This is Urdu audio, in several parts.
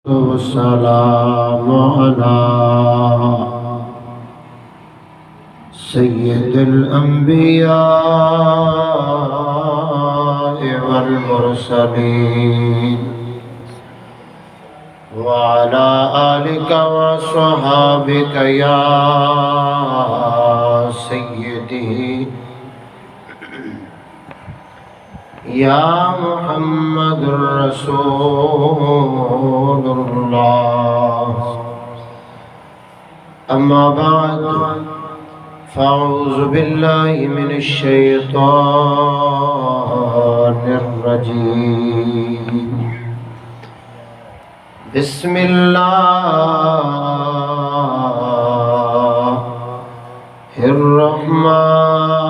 والسلام على سيد الأنبياء والمرسلين وعلى آلك وصحابك يا سيدي یا محمد رسول اللہ اما بعد فاعوذ باللہ من الشیطان الرجیم بسم اللہ الرحمن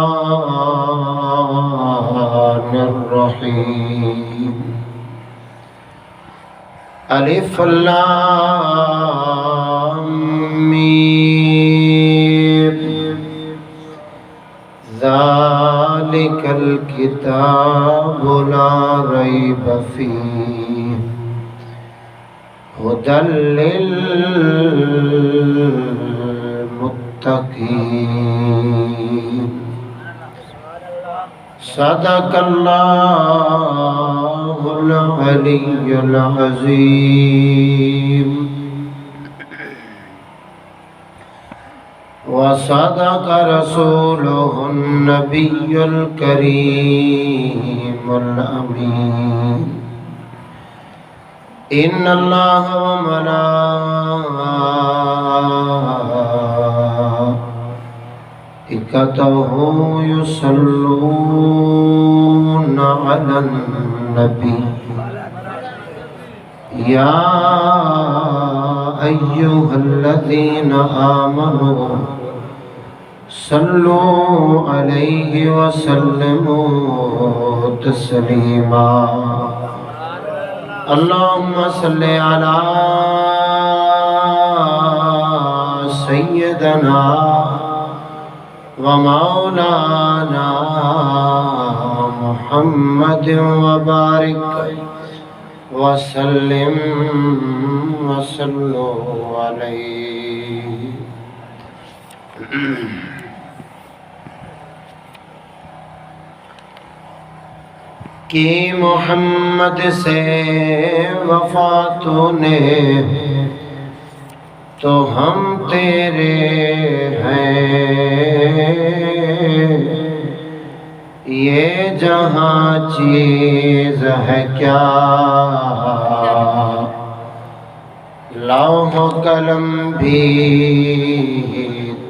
الرحیم الف لام میم ذالک الکتاب لا ریب فیہ ھدی للمتقین صدق اللہ العلی العظیم وصدق رسولہ النبی الکریم الامین ان اللہ وملائکتہ یصلون علی النبی یا ایہا الذین آمنوا صلوا علیہ وسلموا تسلیما اللہم صلی علی سیدنا ومولانا محمد وبارک وسلم وصلوا علیہ کہ محمد سے وفا تو نے تو ہم تیرے ہیں یہ جہاں چیز ہے کیا لوح و قلم بھی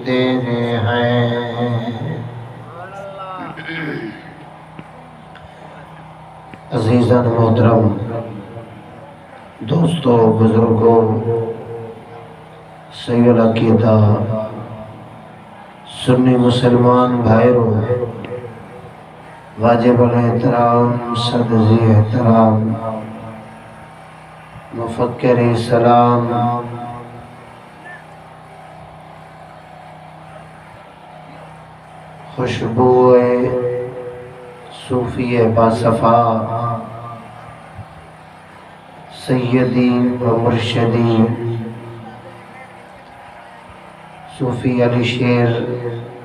تیرے ہیں عزیزان محترم دوستوں بزرگوں سید العقیدہ سنی مسلمان بھائیوں واجب الاحترام سرزی احترام مفکر سلام خوشبوئے صوفی باصفا سیدی و مرشدی صوفی علی شیر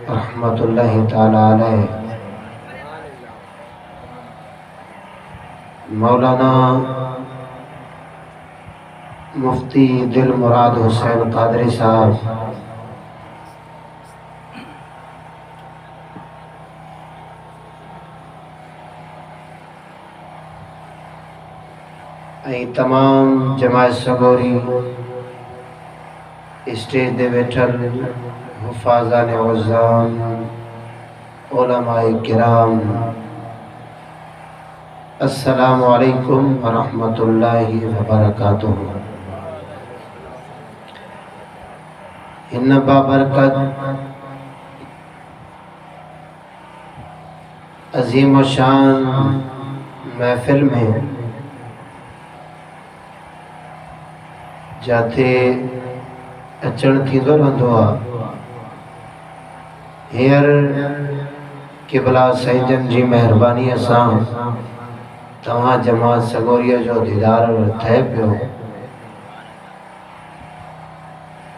رحمت اللہ تعالی علیہ مولانا مفتی دل مراد حسین قادری صاحب تمام جماعت سگوری اسٹیج دے بیٹھل حفاظان عظام علماء کرام السلام علیکم ورحمۃ اللہ وبرکاتہ ان بابرکت عظیم و شان محفل میں جاتے اچن تھی دو رندوا ہیر قبلہ سیدن جی مہربانی اساں تمہاں جماعت سگوریا جو دیدار تھے پیو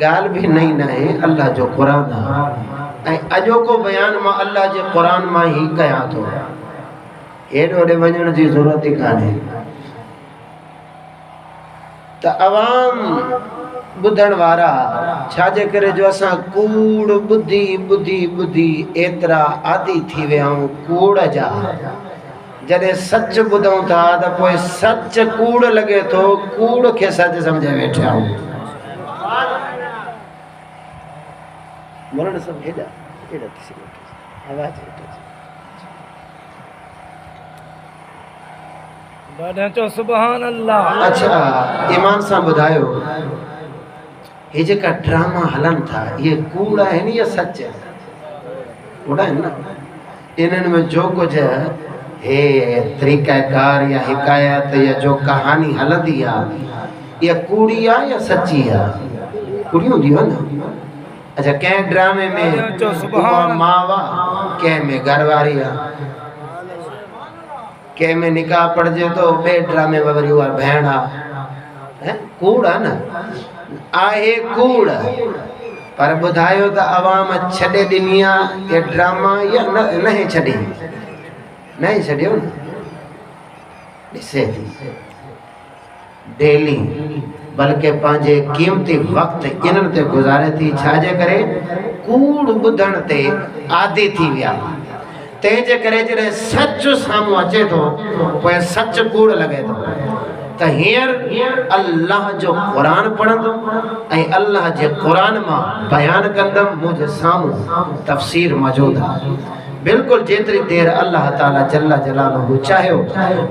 گال بھی نہیں نہ ہے اللہ جو قرآن ہے اجو کو بیان ماں اللہ جو قرآن ماں ہی کیا تو ایڈو ڈے ونجن جی ضرورت ہی کانے تا عوام بدھن وارا چھاجے کرے جو اساں کوڑ بدھی ایترا عادی تھی وے ہوں کوڑ جا جدے سچ بدھوں تھا تا کوئی سچ کوڑ لگے تو کوڑ کے سچ سمجھے بیٹھے ہوں مولانا صاحب ہیڈا کسی آواز ہے سبحان اللہ. اچھا ایمان سا بدھائیو یہ جے کا ڈرامہ ہلن تھا یہ کوڑا ہے نہیں یا سچ ہے کوڑا ہے نا انہوں میں جو کچھ ہے طریقہ کار یا حکایت یا جو کہانی ہلن دیا یہ کوڑی ہے یا سچی ہے کوڑی ہوں دیو نا اچھا کہیں ڈرامے میں ماوا کہیں میں گھرواری ہے کہ میں نکاح پڑھ جے تو بے ڈرامے وغیرہ ہوا بہنہ کوڑا نا آئے کوڑا پر بدھائیو تا عوام چھڑے دنیا یہ ڈرامہ یا نہیں چھڑی نہیں چھڑی ہو نا اسے تھی ڈیلی بلکہ پانچے قیمتی وقت انہوں تے گزارے تھی چھاجے کرے کوڑ بدھن تے عادی تھی ویا تیجے کرے جرے سچ سامو اچے تو کوئی سچ کوڑ لگے تو تا ہیر اللہ جو قرآن پڑھن دو اے اللہ جے قرآن ماں بیان کندم مجھے سامو تفسیر موجود ہے بالکل جیتری دیر اللہ تعالیٰ جل جلالہ چاہے ہو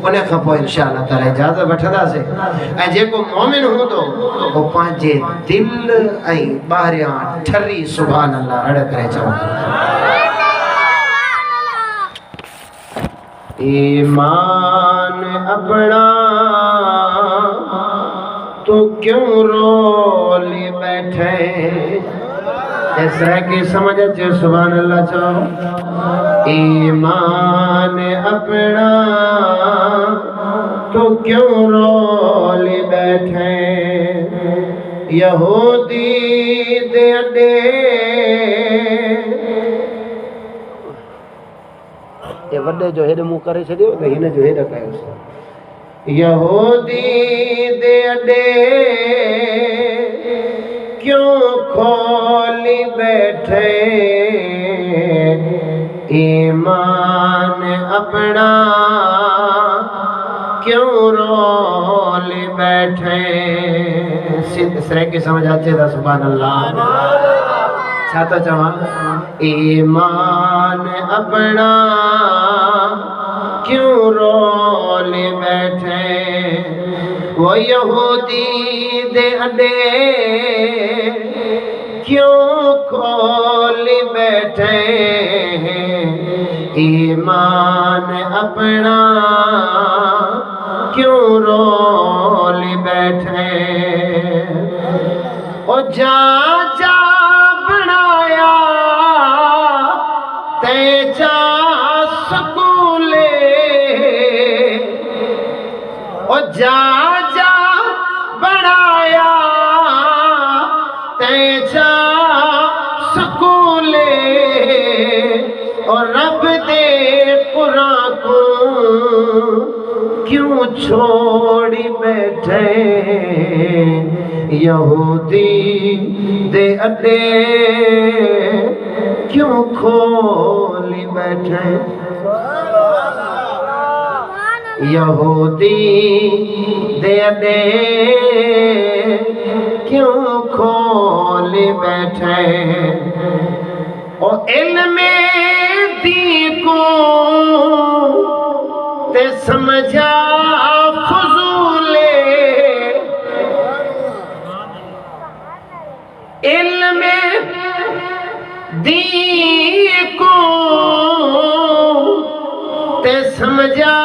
انہیں کھپو انشاءاللہ تعالیٰ اجازت بٹھدا سے اے جے کو مومن ہوں تو وہ پانچے دل اے باہریاں ٹھری سبحان اللہ رڑ کرے چاہوں ایمان اپنا تو کیوں رولی بیٹھے اس طرح کی سمجھ اچھے سبحان اللہ چاہو ایمان اپنا تو کیوں رولی بیٹھے یہودی دے اڈے یہ وڈے جو ہے منہ کرے چھڑیو نہیں جو ہے کہے اس یہودی دے اڈے کیوں کھولی بیٹھے ایمان اپنا کیوں رولی بیٹھے سرے کی سمجھ آتے تھا سبحان اللہ چاہتا چاہاں ایمان اپنا کیوں رولی بیٹھے وہ یہودی دے اڈے کیوں کھولی بیٹھے ایمان اپنا کیوں رولی بیٹھے او جا جا بنایا تے جا سکولے او جا جا بنایا تے جا سکولے اور رب دے قرآن کو کیوں چھوڑی بیٹھے یہودی دے اڈے کیوں کھولی بیٹھے یہودی دے اڈے کیوں کھولی بیٹھے او علم دی کو تے سمجھا فضولے علم دی کو تے سمجھا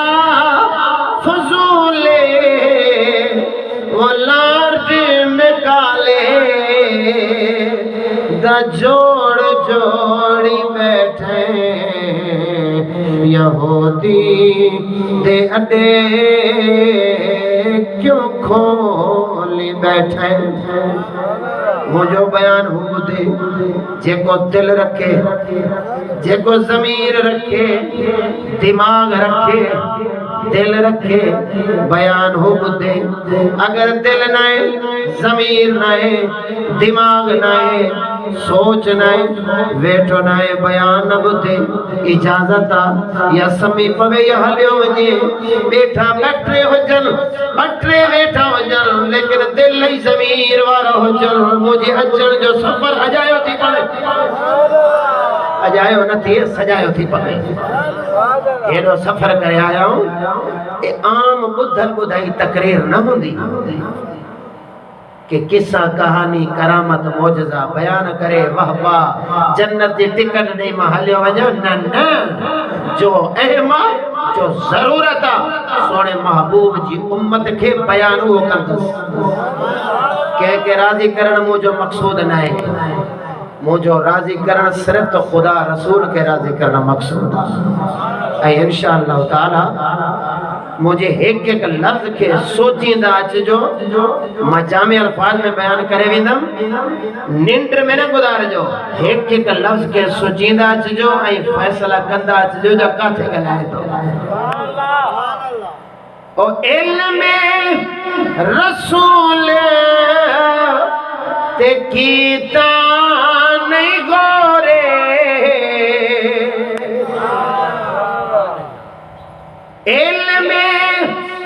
فضولے وہ لارڈ میں کالے دا جوڑ جوڑی بیٹھے یہودی دے اڈے کیوں کھولی بیٹھے مجھو بیان ہو دے جے کو دل رکھے جے کو ضمیر رکھے دماغ رکھے دل رکھے بیان ہو دے اگر دل نائے ضمیر نائے دماغ نائے سوچ نائے ویٹو نائے بیان نہ بدے اجازتا یا سمی پوے یا حلیو ونجے بیٹھا بٹرے ہو جن بٹرے بیٹھا ہو جن لیکن دل نہیں ضمیر وارا ہو جن مجھے اجن جو سفر اجائیو تھی پڑے اجائیو نہ تھی سجائیو تھی پڑے ایڈو سفر کرے آیا ہوں اے عام بدھل بدھائی تقریر نہ ہوں دی کہ قصہ کہانی کرامت معجزہ بیان کرے وحبا جنت دی ٹکٹ نہیں محلیو وجہ نہ جو اہمہ جو ضرورتا سونے محبوب جی امت کے بیان ہو کندس کہہ کے راضی کرن مجھو مقصود نہ ہے مجھو راضی کرن صرف تو خدا رسول کے راضی کرنا مقصود ہے انشاءاللہ تعالی مجھے ایک ایک لفظ کے سوچیں دا آج جو مجامع الفاظ میں بیان کرے ویندم ننڈر میں نہ گدار جو ایک ایک لفظ کے سوچیں دا آج جو فیصلہ کندہ آج جو کاتھے گلائے تو او علم رسول تے کیتا نہیں گورے علم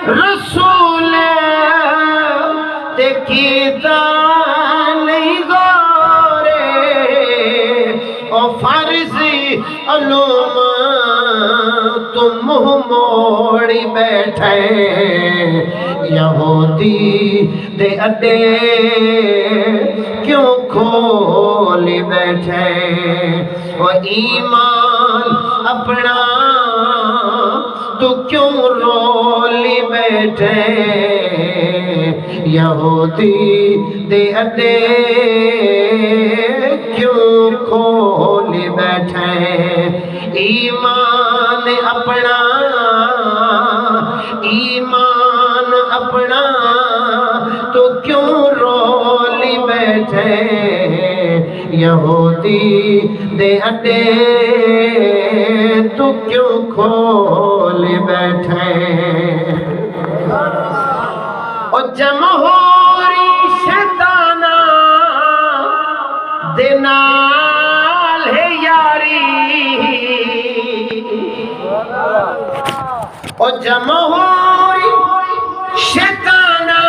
رسول تے کیتا نہیں گورے او فارسی علوم تم موڑی بیٹھے یہودی دے اڈے کیوں کھولی بیٹھے وہ ایمان اپنا تو کیوں رولی بیٹھے یہودی دے اڈے کیوں کھولی بیٹھے ایمان اپنا تو کیوں رولی بیٹھے یہودی دے اڈے تو کیوں کھولی بیٹھے او جمہوری شیطانہ دے نال ہے یاری او جمہوری شیطانہ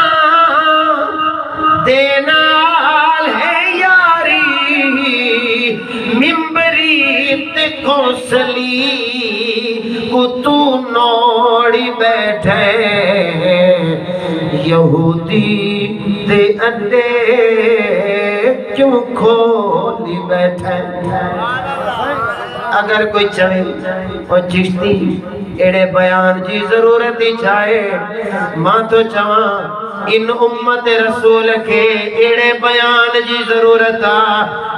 دے نال ہے یاری ممبری تے کونسلی کو تو نوڑی بیٹھے یہودی دے اڈے کیوں کھولی بیٹھے اگر کوئی چاہے اور چشتی ایڑے بیان جی ضرورت ہی چاہے ماں تو چاہاں ان امت رسول کے ایڑے بیان جی ضرورت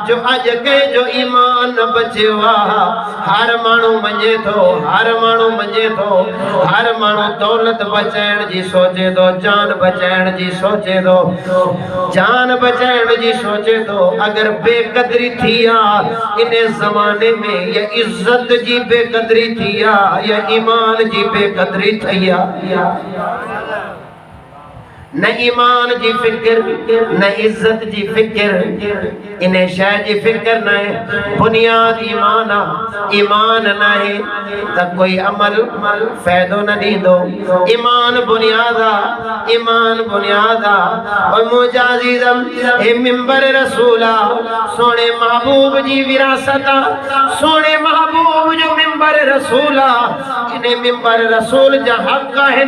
جو اج کے جو ایمان بچے ہوا ہر مانو منجے تو ہر مانو منجے تو ہر مانو دولت بچین جی سوچے دو جان بچین جی سوچے دو جان بچین جی سوچے دو اگر بے قدری تھیا انہیں زمانے میں یا عزت جی بے قدری تھیا یا ایمان جی بے قدری تھیا نہ ایمان جی فکر نہ عزت جی فکر انہیں شاہ جی فکر نہ ہے بنیاد ایمان نہ ہے تب کوئی عمل فیدو نہ دی دو ایمان بنیادا اور مجازیزم اے ممبر رسولہ سونے محبوب جی وراثتا سونے محبوب جو ممبر رسولہ انہیں ممبر رسول جا حق ہیں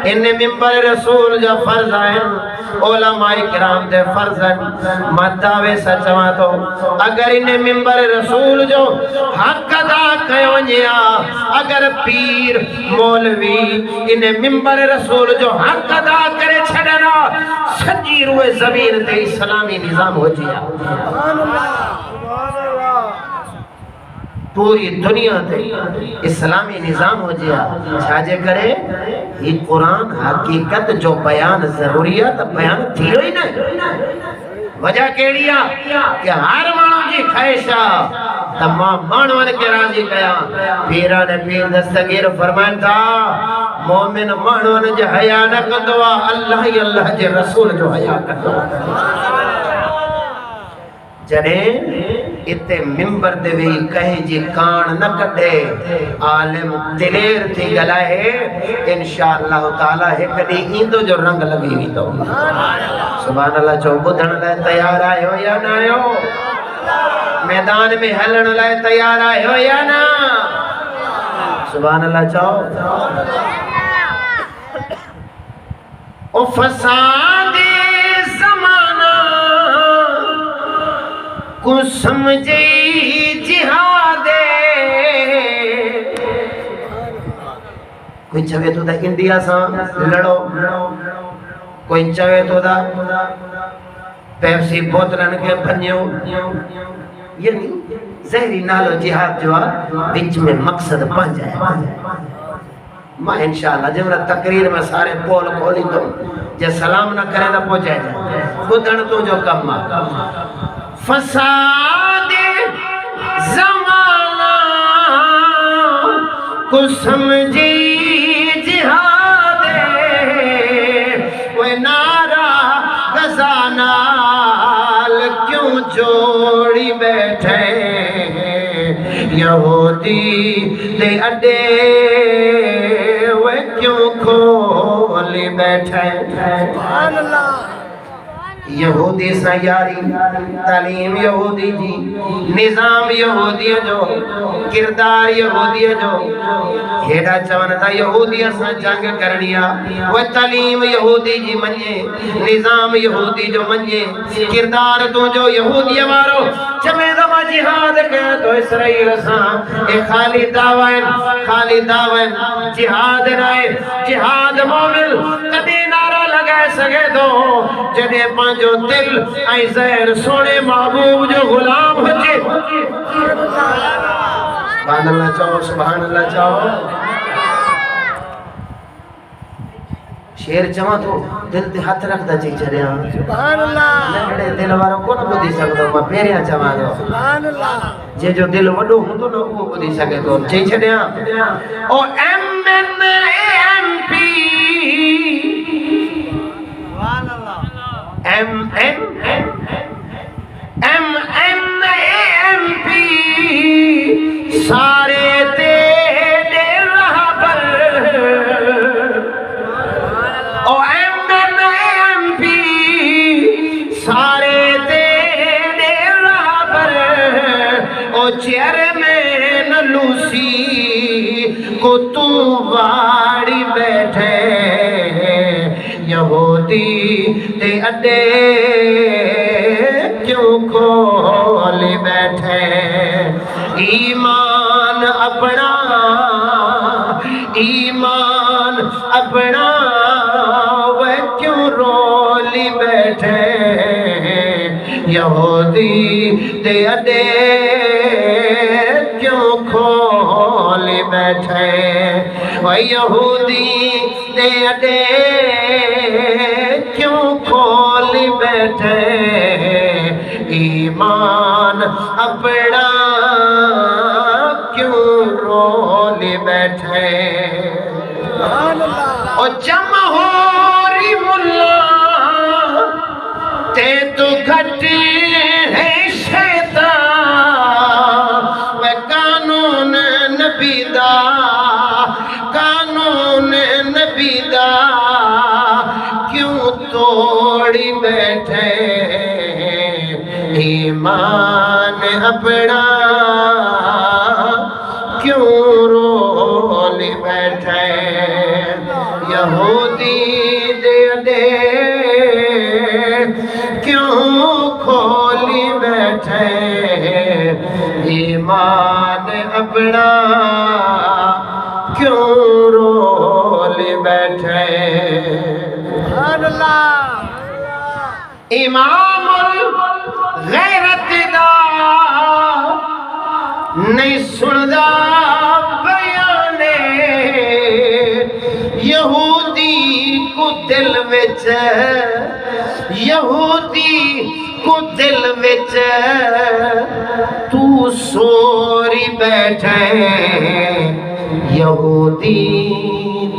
انہیں ممبر رسول جا فرض ہیں علماء کرام دے فرض ہیں مدعوے سچوا تو اگر انہیں ممبر رسول جو حق ادا کیوں نیا اگر پیر مولوی انہیں ممبر رسول جو حق ادا کرے چھڑنا سجی روئے زمین تے اسلامی نظام ہو جیا پوری دنیا تے اسلامی نظام ہو جیا چھاجے کرے یہ قرآن حقیقت جو بیان ضروریات بیان تھی ہوئی نہیں وجہ کیڑیا کہ ہر مانو جی خواہشا تمام مانوان کے راضی کیا پیران پیر دستگیر فرمائن تھا مومن مانوان جو حیاء نہ کندوا اللہ ہی اللہ جے رسول جو حیاء کندوا جنہیں اتے ممبر دے وی کہیں جی کان نہ کٹے عالم دلیر تھی گلائے انشاءاللہ تعالیٰ ہے کدی ایندو جو رنگ لگی ہوئی تو سبحان اللہ چو بدھن لائے تیار آئے ہو یا نہ آئے ہو میدان میں ہلن لائے تیار آئے ہو یا نہ سبحان اللہ چاہو او فساد زمانہ کو سمجھے جہاد کوئی چوے تو دا انڈیا سا لڑو کوئی چوے تو دا پیپسی بوتلن کے بھنیو یعنی زہری نالو جہاد جو بچ میں مقصد پہن جائے میں انشاءاللہ جب میں تقریر میں سارے پول کھولی تو جے سلام نہ کریں تو پہنچے جائے بدھن تو جو کم فساد زمانہ کو سمجھی جہاد وہ نعرہ غزانال کیوں جوڑی بیٹھے یہودی دے اڈے وہ کیوں کھولی بیٹھے سبحان اللہ یہودی سیاری تعلیم یہودی جی نظام یہودی جو کردار یہودی جو ہیڈا چونتا یہودی سا جنگ کرنیا وہ تعلیم یہودی جی منجے نظام یہودی جو منجے کردار تو جو یہودی مارو چمیں دمہ جہاد کہا تو اسرائیل سا اے خالی دعوین جہاد رائے جہاد مومن کدی نعرہ لگائے سگے دو جنہیں پانچو دل آئی زہر سونے محبوب جو غلام ہوچے سبحان اللہ چاہو سبحان اللہ چاہو شیر چاہاں تو دل تے ہاتھ رکھ دا چاہی چڑھے ہاں سبحان اللہ لکڑے دل واروں کو نہ بدھی سکتا ہوں میں پیریاں چاہاں دو سبحان اللہ جے جو دل وڈو ہوں تو نہ وہ بدھی سکے تو چاہی چڑھے ہاں او ایم این ایم پی سبحان اللہ ایم این پی سارے تیرے راہ پر او ایم پی سارے تیرے راہ پر او چیئرمین لوسی کو تو واڑی بیٹھے یہودی تے اڈے کیوں کھولی بیٹھے ایمان اپنا وہ کیوں رولی بیٹھے یہودی تے اڈے کیوں کھولی بیٹھے وہ یہودی تے اڈے کیوں کھولی بیٹھے ایمان اپنا کیوں رولی بیٹھے او جمہوری ملا تے تو گھٹی ہے شیطان وہ قانون نبی دا کیوں توڑی بیٹھے ایمان اپنا کیوں رولی بیٹھے یہودی دے کیوں کھولی بیٹھے ایمان اپنا کیوں رولی بیٹھے امام الغیرت دا نہیں سندا بیانے یہودی کو دل وچ یہودی کو دل وچ تو سوری بیٹھے یہودی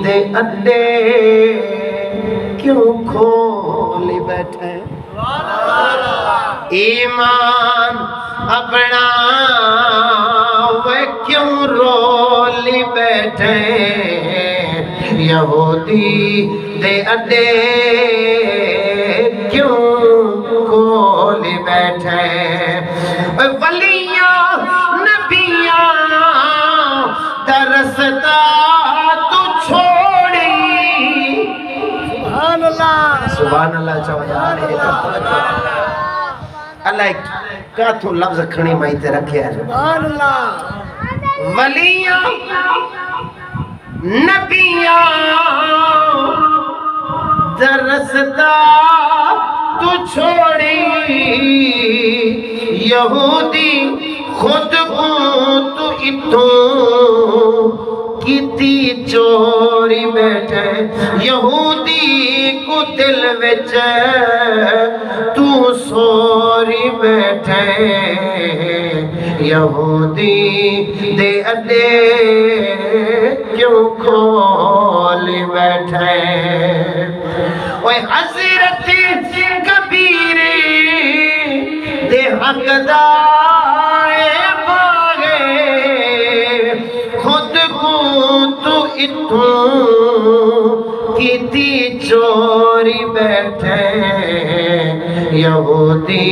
دے اڈے کیوں کھولی بیٹھے ایمان اپنا وہ کیوں رولی بیٹھے یہودی دے اڈے کیوں کھولی بیٹھے ولیاں نبیاں درستا تو چھوڑی سبحان اللہ اللہ کیا تو لفظ کھڑی مائی تے رکھے ہیں سبحان اللہ ولیاں نبیاں درستا تو چھوڑی یہودی خود کو تو اتوں کیتی چوری بیٹھے یہودی کو دل وچ تو سوری بیٹھے یہودی دے اڈے کیوں کھولی بیٹھے اوہ حضرت کبیر دے حقدار باغے خود کو تو اتوں کیتی چوری بیٹھے یہودی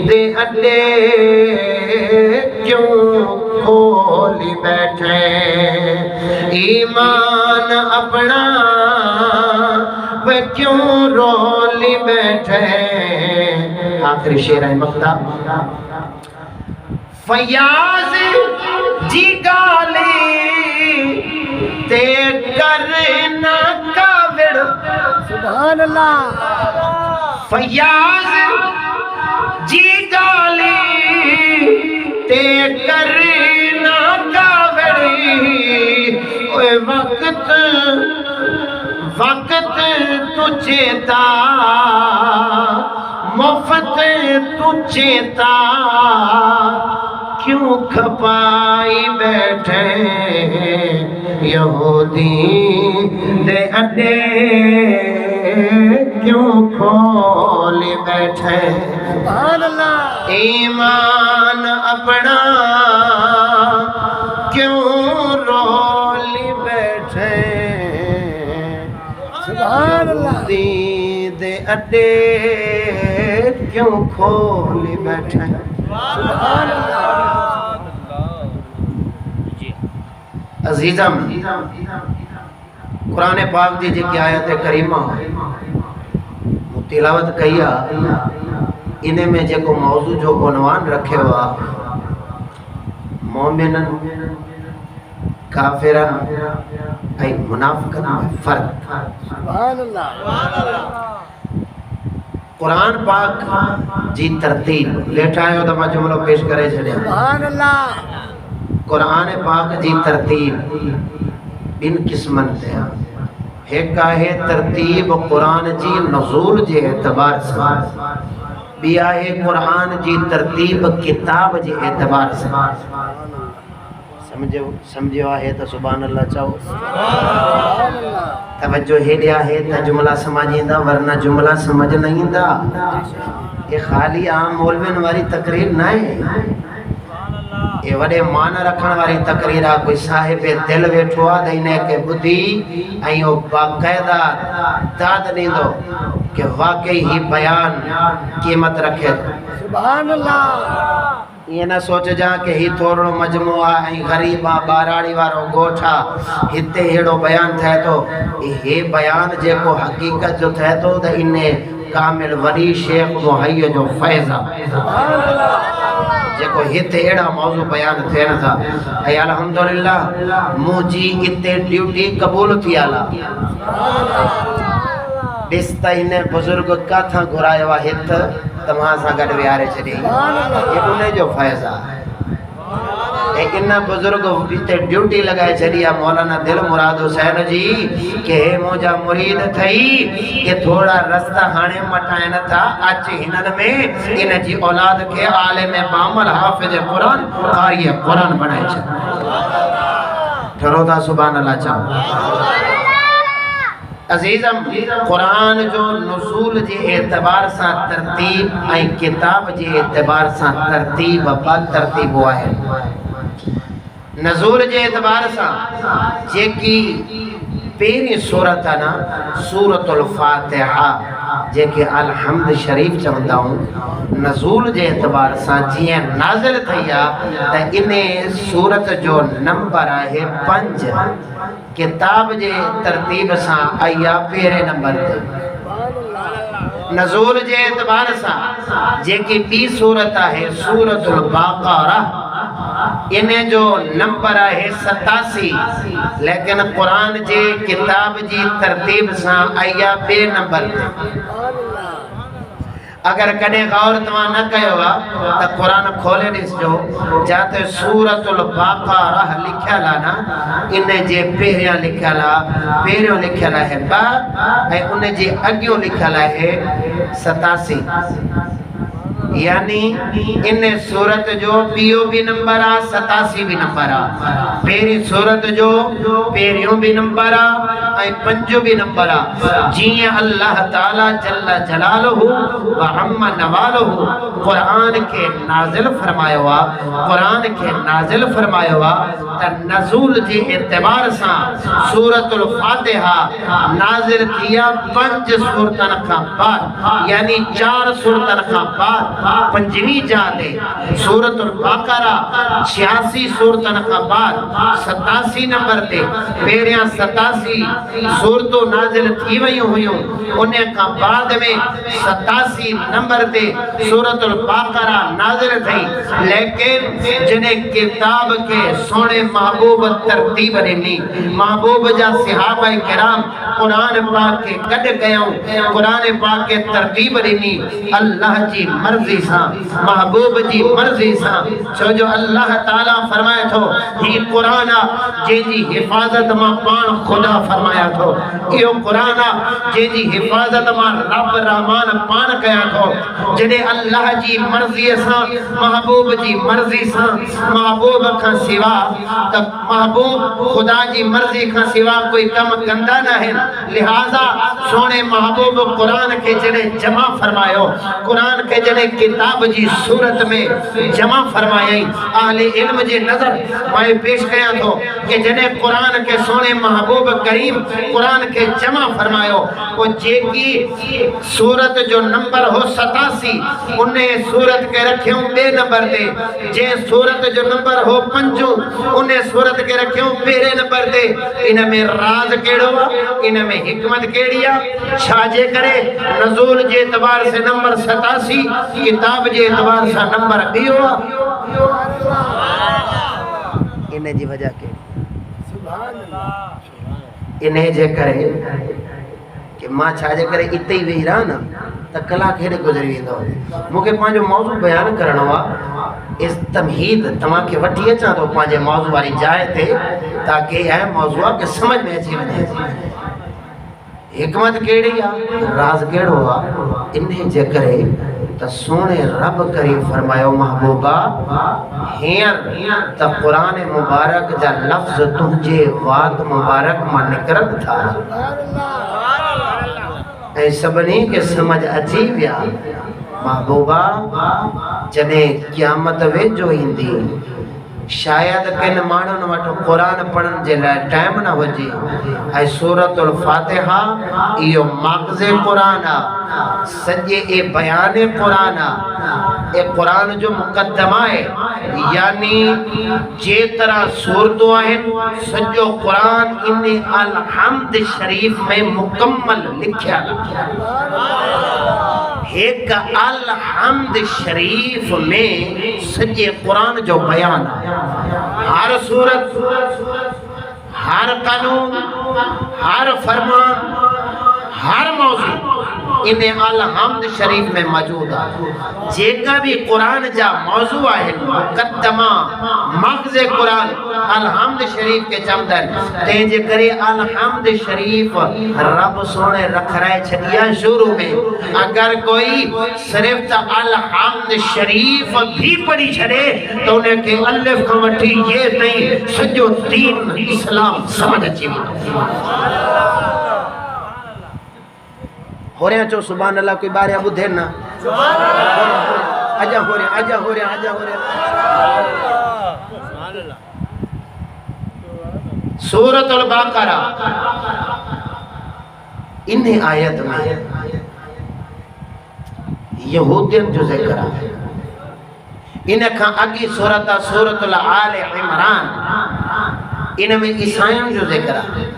دے اڈے کیوں کھولی بیٹھے ایمان اپنا وہ کیوں رولی بیٹھے آخری شعر ہے مقطع فیاض جی گالی تے کرنا کاوڑ سبحان اللہ فیاض جی گالی تے کرنا کاوڑی وقت تجھے تا مفت تجھے تا کیوں کھپائی بیٹھے یہودی دے اڈے کیوں کھولی بیٹھے سبحان اللہ ایمان اپنا کیوں رولی بیٹھے سبحان اللہ دے اڈے کیوں کھولی بیٹھے سبحان اللہ عزیزم قرآن پاک دی جی کی آیت کریمہ تلاوت کیا انہیں میں جے کو موضوع جو عنوان رکھے ہوا مومنن کافرن ای منافقن میں فرق سبحان اللہ قرآن پاک جی ترتیب لیٹھا ہے تو میں جملہ پیش کرے چھڑے سبحان اللہ قرآن پاک جی ترتیب ان قسمن تے ایک ہے ترتیب قرآن جی نزول جے اعتبار سے بھی ہے قرآن جی ترتیب کتاب جے اعتبار سے سمجھو ہے تو سبحان اللہ چاہو توجہ ہے لیا ہے تو جملہ سمجھیں دا ورنہ جملہ سمجھ نہیں دا یہ خالی عام مولوین والی تقریر نہ ہے یہ وڈے معنی رکھن والی تقریر کوئی صاحب دل ویٹھو دینے کے بدھی ایو باقاعدہ داد نہیں دو کہ واقعی ہی بیان قیمت رکھے دو سبحان اللہ یہ نہ سوچ جا کہ ہی تھوڑو مجموعہ ہیں غریبہ باراڑی وارو گوٹھا ہتے ہیڑو بیان تھے تو یہ بیان جے کو حقیقت جو تھے تو انہیں کامل ولی شیخ محیّ جو فیضہ جے کو ہتے ایڑا موضوع بیان تھے نہ تھا اے الحمدللہ مجھے اتے ڈیوٹی قبول تھی آلا دستا انہیں بزرگ کا تھا گھرائے واحد تمہاں سا گڑ بیارے چلی یہ انہیں جو فیضہ ہے ان بزرگ تے ڈیوٹی لگائے چلیا مولانا دل مراد حسین جی کہ موجا مرید تھئی کہ تھوڑا رستہ ہانے مٹائن تھا اچ ہنن میں ان جی اولاد کے عالم بامل حافظ قرآن قاری قرآن بنائے چھے تھرو دا سبحان اللہ چاہو عزیزم قرآن جو نزول جے اعتبار سا ترتیب آئی کتاب جے اعتبار سا ترتیب با ترتیب ہوا ہے نزول جے اعتبار سا جے کی پہلی سورت ہے نا سورت الفاتحہ جے کہ الحمد شریف چاہتا ہوں نزول جے اعتبار سا جیئے نازل تھیا تا انہیں سورت جو نمبر ہے 5 کتاب جے ترتیب سا آیا پہرے نمبر دے نزول جے اعتبار سا جے کی بی سورت ہے سورت البقرہ انہیں جو نمبر ہے 87 لیکن قرآن جے کتاب جی ترتیب سا آیا بے نمبر دے اگر کنے غور تمہاں نہ کہے ہوا تو قرآن کھولے اس جو جاتے سورت البقرہ لکھا لانا انہیں جے پہریاں لکھا لا پہریوں لکھا لا ہے با انہیں جے اگیوں لکھا لا ہے 87 یعنی انہیں صورت جو بیو بھی نمبر 87 بھی نمبر پہری صورت جو پہریوں بھی نمبر پنجو بھی نمبر جی اللہ تعالی جل جلالہ وعم نوالہ قرآن کے نازل فرمایا ہوا قرآن کے نازل فرمایا ہوا تا نزول جی اعتبار سا سورت الفاتحہ نازل کیا 5 سورتن کا بعد یعنی 4 سورتن کا بعد پنجویں جاتے سورت البقرہ 86 سورتن کا بعد 87 نمبر تے پیریاں 87 سورتوں نازل تھی وئی ہوئیوں انہیں کا بعد میں 87 نمبر تے سورت البقرہ نازل تھی لیکن جنہیں کتاب کے سونے محبوب ترتیب رہنی محبوب جا صحابہ کرام قرآن پاک کے کٹ گئے ہوں قرآن پاک کے ترتیب رہنی اللہ جی مرضی سا محبوب جی مرضی سا چھو جو اللہ تعالیٰ فرمایا تھو ہی قرآن جے جی حفاظت ماں پان خدا فرمایا تھو یہ قرآن جے جی حفاظت ماں رب رحمان پان کیا تھو جنہیں اللہ جی مرضی سا محبوب جی مرضی سا محبوب کا سوا تب محبوب خدا جی مرضی کا سوا کوئی کم گندہ نہ ہے لہذا سونے محبوب قرآن کے جنہیں جمع فرمائیو قرآن کے جنہیں کتاب جی صورت میں جمع فرمائی اہل علم جی نظر میں پیش کیا تو کہ جنہیں قرآن کے سونے محبوب کریم قرآن کے جمع فرمائیو وہ جے کی صورت جو نمبر ہو 87 انہیں صورت کے رکھیں بے نمبر دے جے صورت جو نمبر ہو 5 انہیں صورت کے رکھیں پہرے نمبر دے انہیں میں راز کیڑو انہیں میں حکمت کیڑیا چھاجے کرے نزول جے اعتبار سے نمبر 87 کتاب جے اعتبار سے نمبر دیو انہیں جی وجہ کے انہیں جے کرے کہ ماں چھاجے کرے اتے ہی ویرانا تا کلا کھیڑے گزری ویندو مجھے پانچو موضوع بیان کرنا ہوا اس تمہید تمام کے وٹیے چاہ تو پانچے موضوع والی جائے تھے تاکہ یہ موضوع کے سمجھ میں اچھی وجہ حکمت کیڑی راز کیڑ ہوا انہیں جے کرے تا سونے رب کریم فرمایا محبوبہ ہیر تا قرآن مبارک جا لفظ تجھے وات مبارک میں نکرد تھا اے سبنی کے سمجھ عجیب یا محبوبہ جنہیں قیامت وے جو ہندی شاید کن مانن وٹو قرآن پڑھن جے لائے ٹائم نہ ہو جی اے سورت الفاتحہ ایو مغز قرآن سجے اے بیان قرآن اے قرآن جو مقدمہ ہے یعنی جے طرح صورتوں ہیں سجو قرآن انہیں الحمد شریف میں مکمل لکھیا ایک الحمد شریف میں سجے قرآن جو بیان ہے ہر صورت ہر قانون ہر فرمان ہر موضوع انہیں الحمد شریف میں موجود ہے جیکا بھی قرآن جا موضوع ہے مقدمہ مغز قرآن الحمد شریف کے چمدن تینجے کرے الحمد شریف رب سونے رکھ رہے چھڑیا شروع میں اگر کوئی صرف تا الحمد شریف بھی پڑھی چھڑے تو انہیں کہ الف کمٹھی یہ نہیں سجو دین اسلام سمجھ اچھی بھی ہو رہے ہیں چو سبحان اللہ کوئی بارے ابو دھیرنا آجا ہو رہے ہیں سورۃ البقرہ انہیں آیت میں یہودین جو ذکر ہے انہیں کھا اگی سورۃ العال عمران انہیں میں عیسائیوں جو ذکر ہے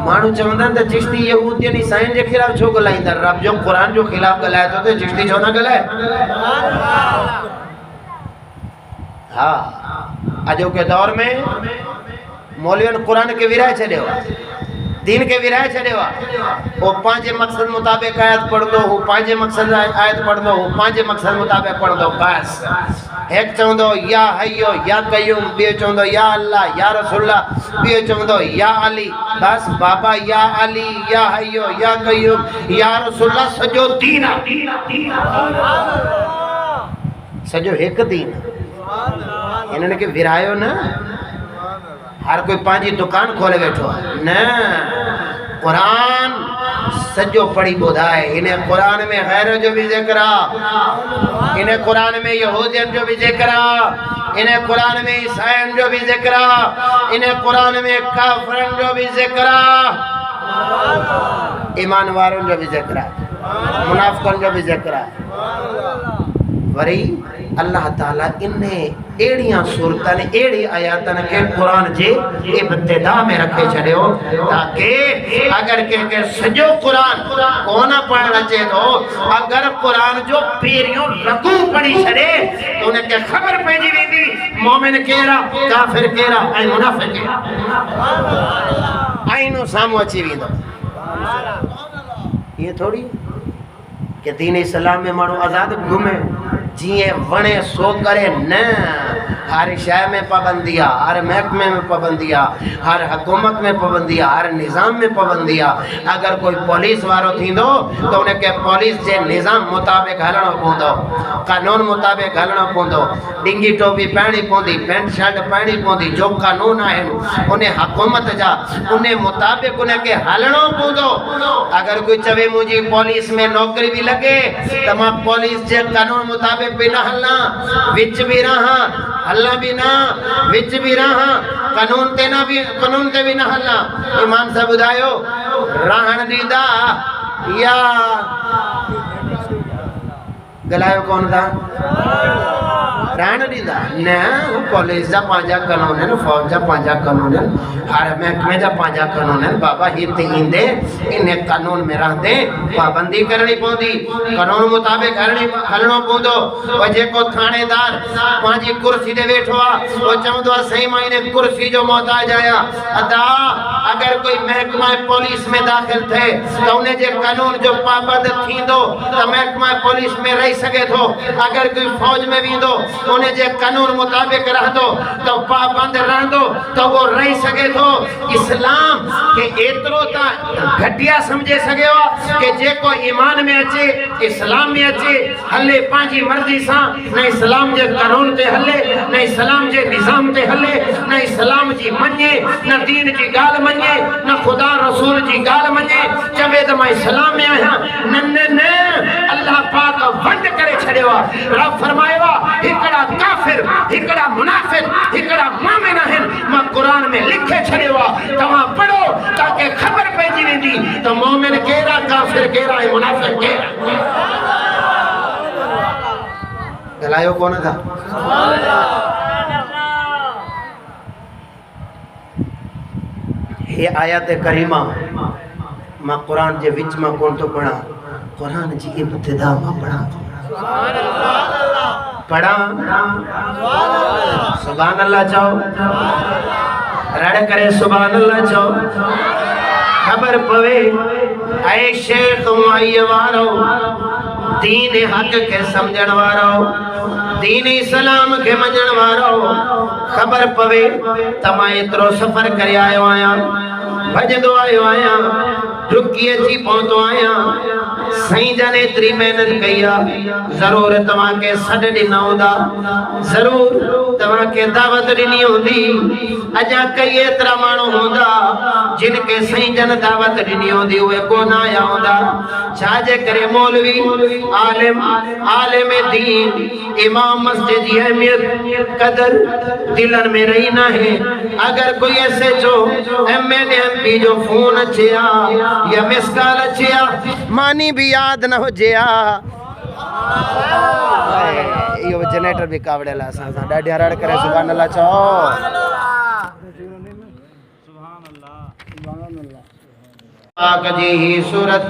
مانو چوندن تا چشتی یہودین عیسائیوں کے خلاف چھو گلائیں در رب جو قرآن جو خلاف گلائے تو چشتی چھو نہ گلائے ہاں آجو کے دور میں مولویان قرآن کے ورائے چھڑے ہوا دین کے ورائے چھڑے ہوا وہ پانچے مقصد مطابق آیت پڑھ دو وہ پانچے مقصد آیت پڑھ دو وہ پانچے مقصد مطابق پڑھ دو بس ایک چوندو یا حیو یا قیوم بیو چوندو یا اللہ یا رسول اللہ بیو چوندو یا علی بس بابا یا علی یا حیو یا قیوم یا رسول اللہ سجو دین سجو ایک دین انہوں نے کہ ورائیو نا ہر کوئی پانچی دکان کھولے بیٹھو نا قرآن سجو پڑھی بودھائے انہیں قرآن میں غیر جو بھی ذکرہ انہیں قرآن میں یہودین جو بھی ذکرہ انہیں قرآن میں عیسائیان جو بھی ذکرہ انہیں قرآن میں کافرن جو بھی ذکرہ ایمان وارن جو بھی ذکرہ منافقن جو بھی ذکرہ وری اللہ تعالیٰ انہیں ایڑیاں صورتاں ایڑی آیاتاں کے قرآن جے ابتدا میں رکھے چھڑے ہو تاکہ اگر کہ سجو قرآن کونا پڑھنا چاہے تو اگر قرآن جو پیریوں رکو پڑھی چھڑے تو انہیں کہ خبر پیجی بھی دی مومن کہرا کافر کہرا اے منافق کہرا آئینو سامو اچھی بھی دو یہ تھوڑی کہ دین اسلام میں مانو آزاد گھومے جیے ونے سو کرے نا ہر شہر میں پابندیاں ہر محکمے میں پابندیاں ہر حکومت میں پابندیاں ہر نظام میں پابندیاں اگر کوئی پولیس وارو تھی دو تو انہیں کہ پولیس جے نظام مطابق ہلنا پوندو قانون مطابق ہلنا پوندو ڈنگی ٹوپی پہنی پوندی پینٹ شرٹ پہنی پوندی جو قانون آئے انہیں حکومت جا انہیں مطابق انہیں کہ ہلنا پوندو اگر کوئی چوے مجھے پولیس میں نوکری بھی لگے تو میں پولیس جے قانون مطابق بھی نہ ہلنا وچ بھی رہا ہلنا بھی نہ وچ بھی رہا قانون تے بھی نہ ہلنا ایمان سے بدھائیو رہن دیدہ یا گلائیو کون تھا رہن دیدہ نا پولیس جا پانچا قانون ہے فوج جا پانچا قانون ہے ہر محکمے جا پانچا قانون ہے بابا ہی تین دے انہیں قانون میں رہ دے پابندی کرنی پوندی قانون مطابق ہلنو پوندو وجہ کو تھانے دار پانچی کرسی دے بیٹھوا وہ چمدوا صحیح معنی کرسی جو محتاج آیا ادا اگر کوئی محکمہ پولیس میں داخل تھے تو انہیں جے قانون جو پابند تھی دو تو محکمہ پولیس میں رہ سکے تھو اگر کوئی فوج میں بھی دو انہیں جے قانون مطابق رہ دو تو پابند رہ دو تو وہ رہ سکے تھو اسلام کے اترو تا گھٹیا سمجھے سکے ہو کہ جے کو ایمان میں اچھے اسلام میں اچھے ہلے پانچی مرضی ساں نہ اسلام جے قانون تے ہلے نہ اسلام جے نظام تے ہلے نہ اسلام جی منجے نہ دین جی گال منجے نہ خدا رسول جی گال منجے چوے تو میں اسلام میں آیا نہ اللہ پاک ونڈ کرے چھڑے ہوا رب فرمائے ہوا ہکڑا کافر ہکڑا منافق ہکڑا مومن ہے میں قرآن میں لکھے چھڑے ہوا تو وہاں پڑھو تاکہ خبر پیجی نہیں دی تو مومن کہرا کافر کہرا ہے منافق کہرا گلائیو کون تھا یہ آیات کریمہ میں قرآن جے وچ میں کون تو پڑھا قرآن جی ابتدا میں پڑھا پڑھا سبحان اللہ چاہو رڑ کرے سبحان اللہ چاہو خبر پوے اے شیخ معی وارو دین حق کے سمجھن وارو دین اسلام کے منجن وارو خبر پوے تمہیں اترو سفر کرے آئے آیا بھجدو آیا رکی اچھی پہنچو آیا سائیں جانے تری محنت کیا ضرور تمہاں کے سڑ دینا ہوندہ ضرور تمہاں کے دعوت دینی ہوندی اجا کئی اترا مانو ہوندہ جن کے سائیں جن دعوت دینی ہوندی ہوئے کو نہ آیا ہوندہ چاہجے کرے مولوی عالم دین امام مسجد یہ اہمیت قدر دلن میں رہی نہ ہے اگر کوئی ایسے جو ایم این ایم پی جو فون اچھیا یا مسکال اچھیا مانی بھی یاد نہ ہو جیا یہ جنریٹر بھی کاوڑے لاسا ڈاڈی ہرڑ کرے سبحان اللہ چاہو آقا جی ہی صورت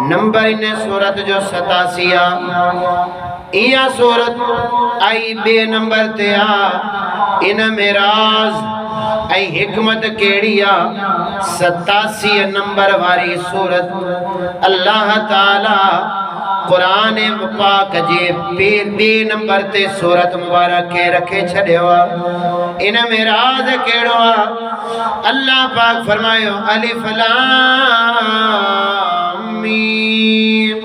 نمبر انہیں صورت جو 87 یہ صورت آئی بے نمبر تیا ان میراز ای حکمت کیڑیا 87 نمبر واری صورت اللہ تعالی قرآن پاک جے بے نمبر تے صورت مبارک کے رکھے چھڑے ہوا ان میراز کیڑوا اللہ پاک فرمائیو الف لام میم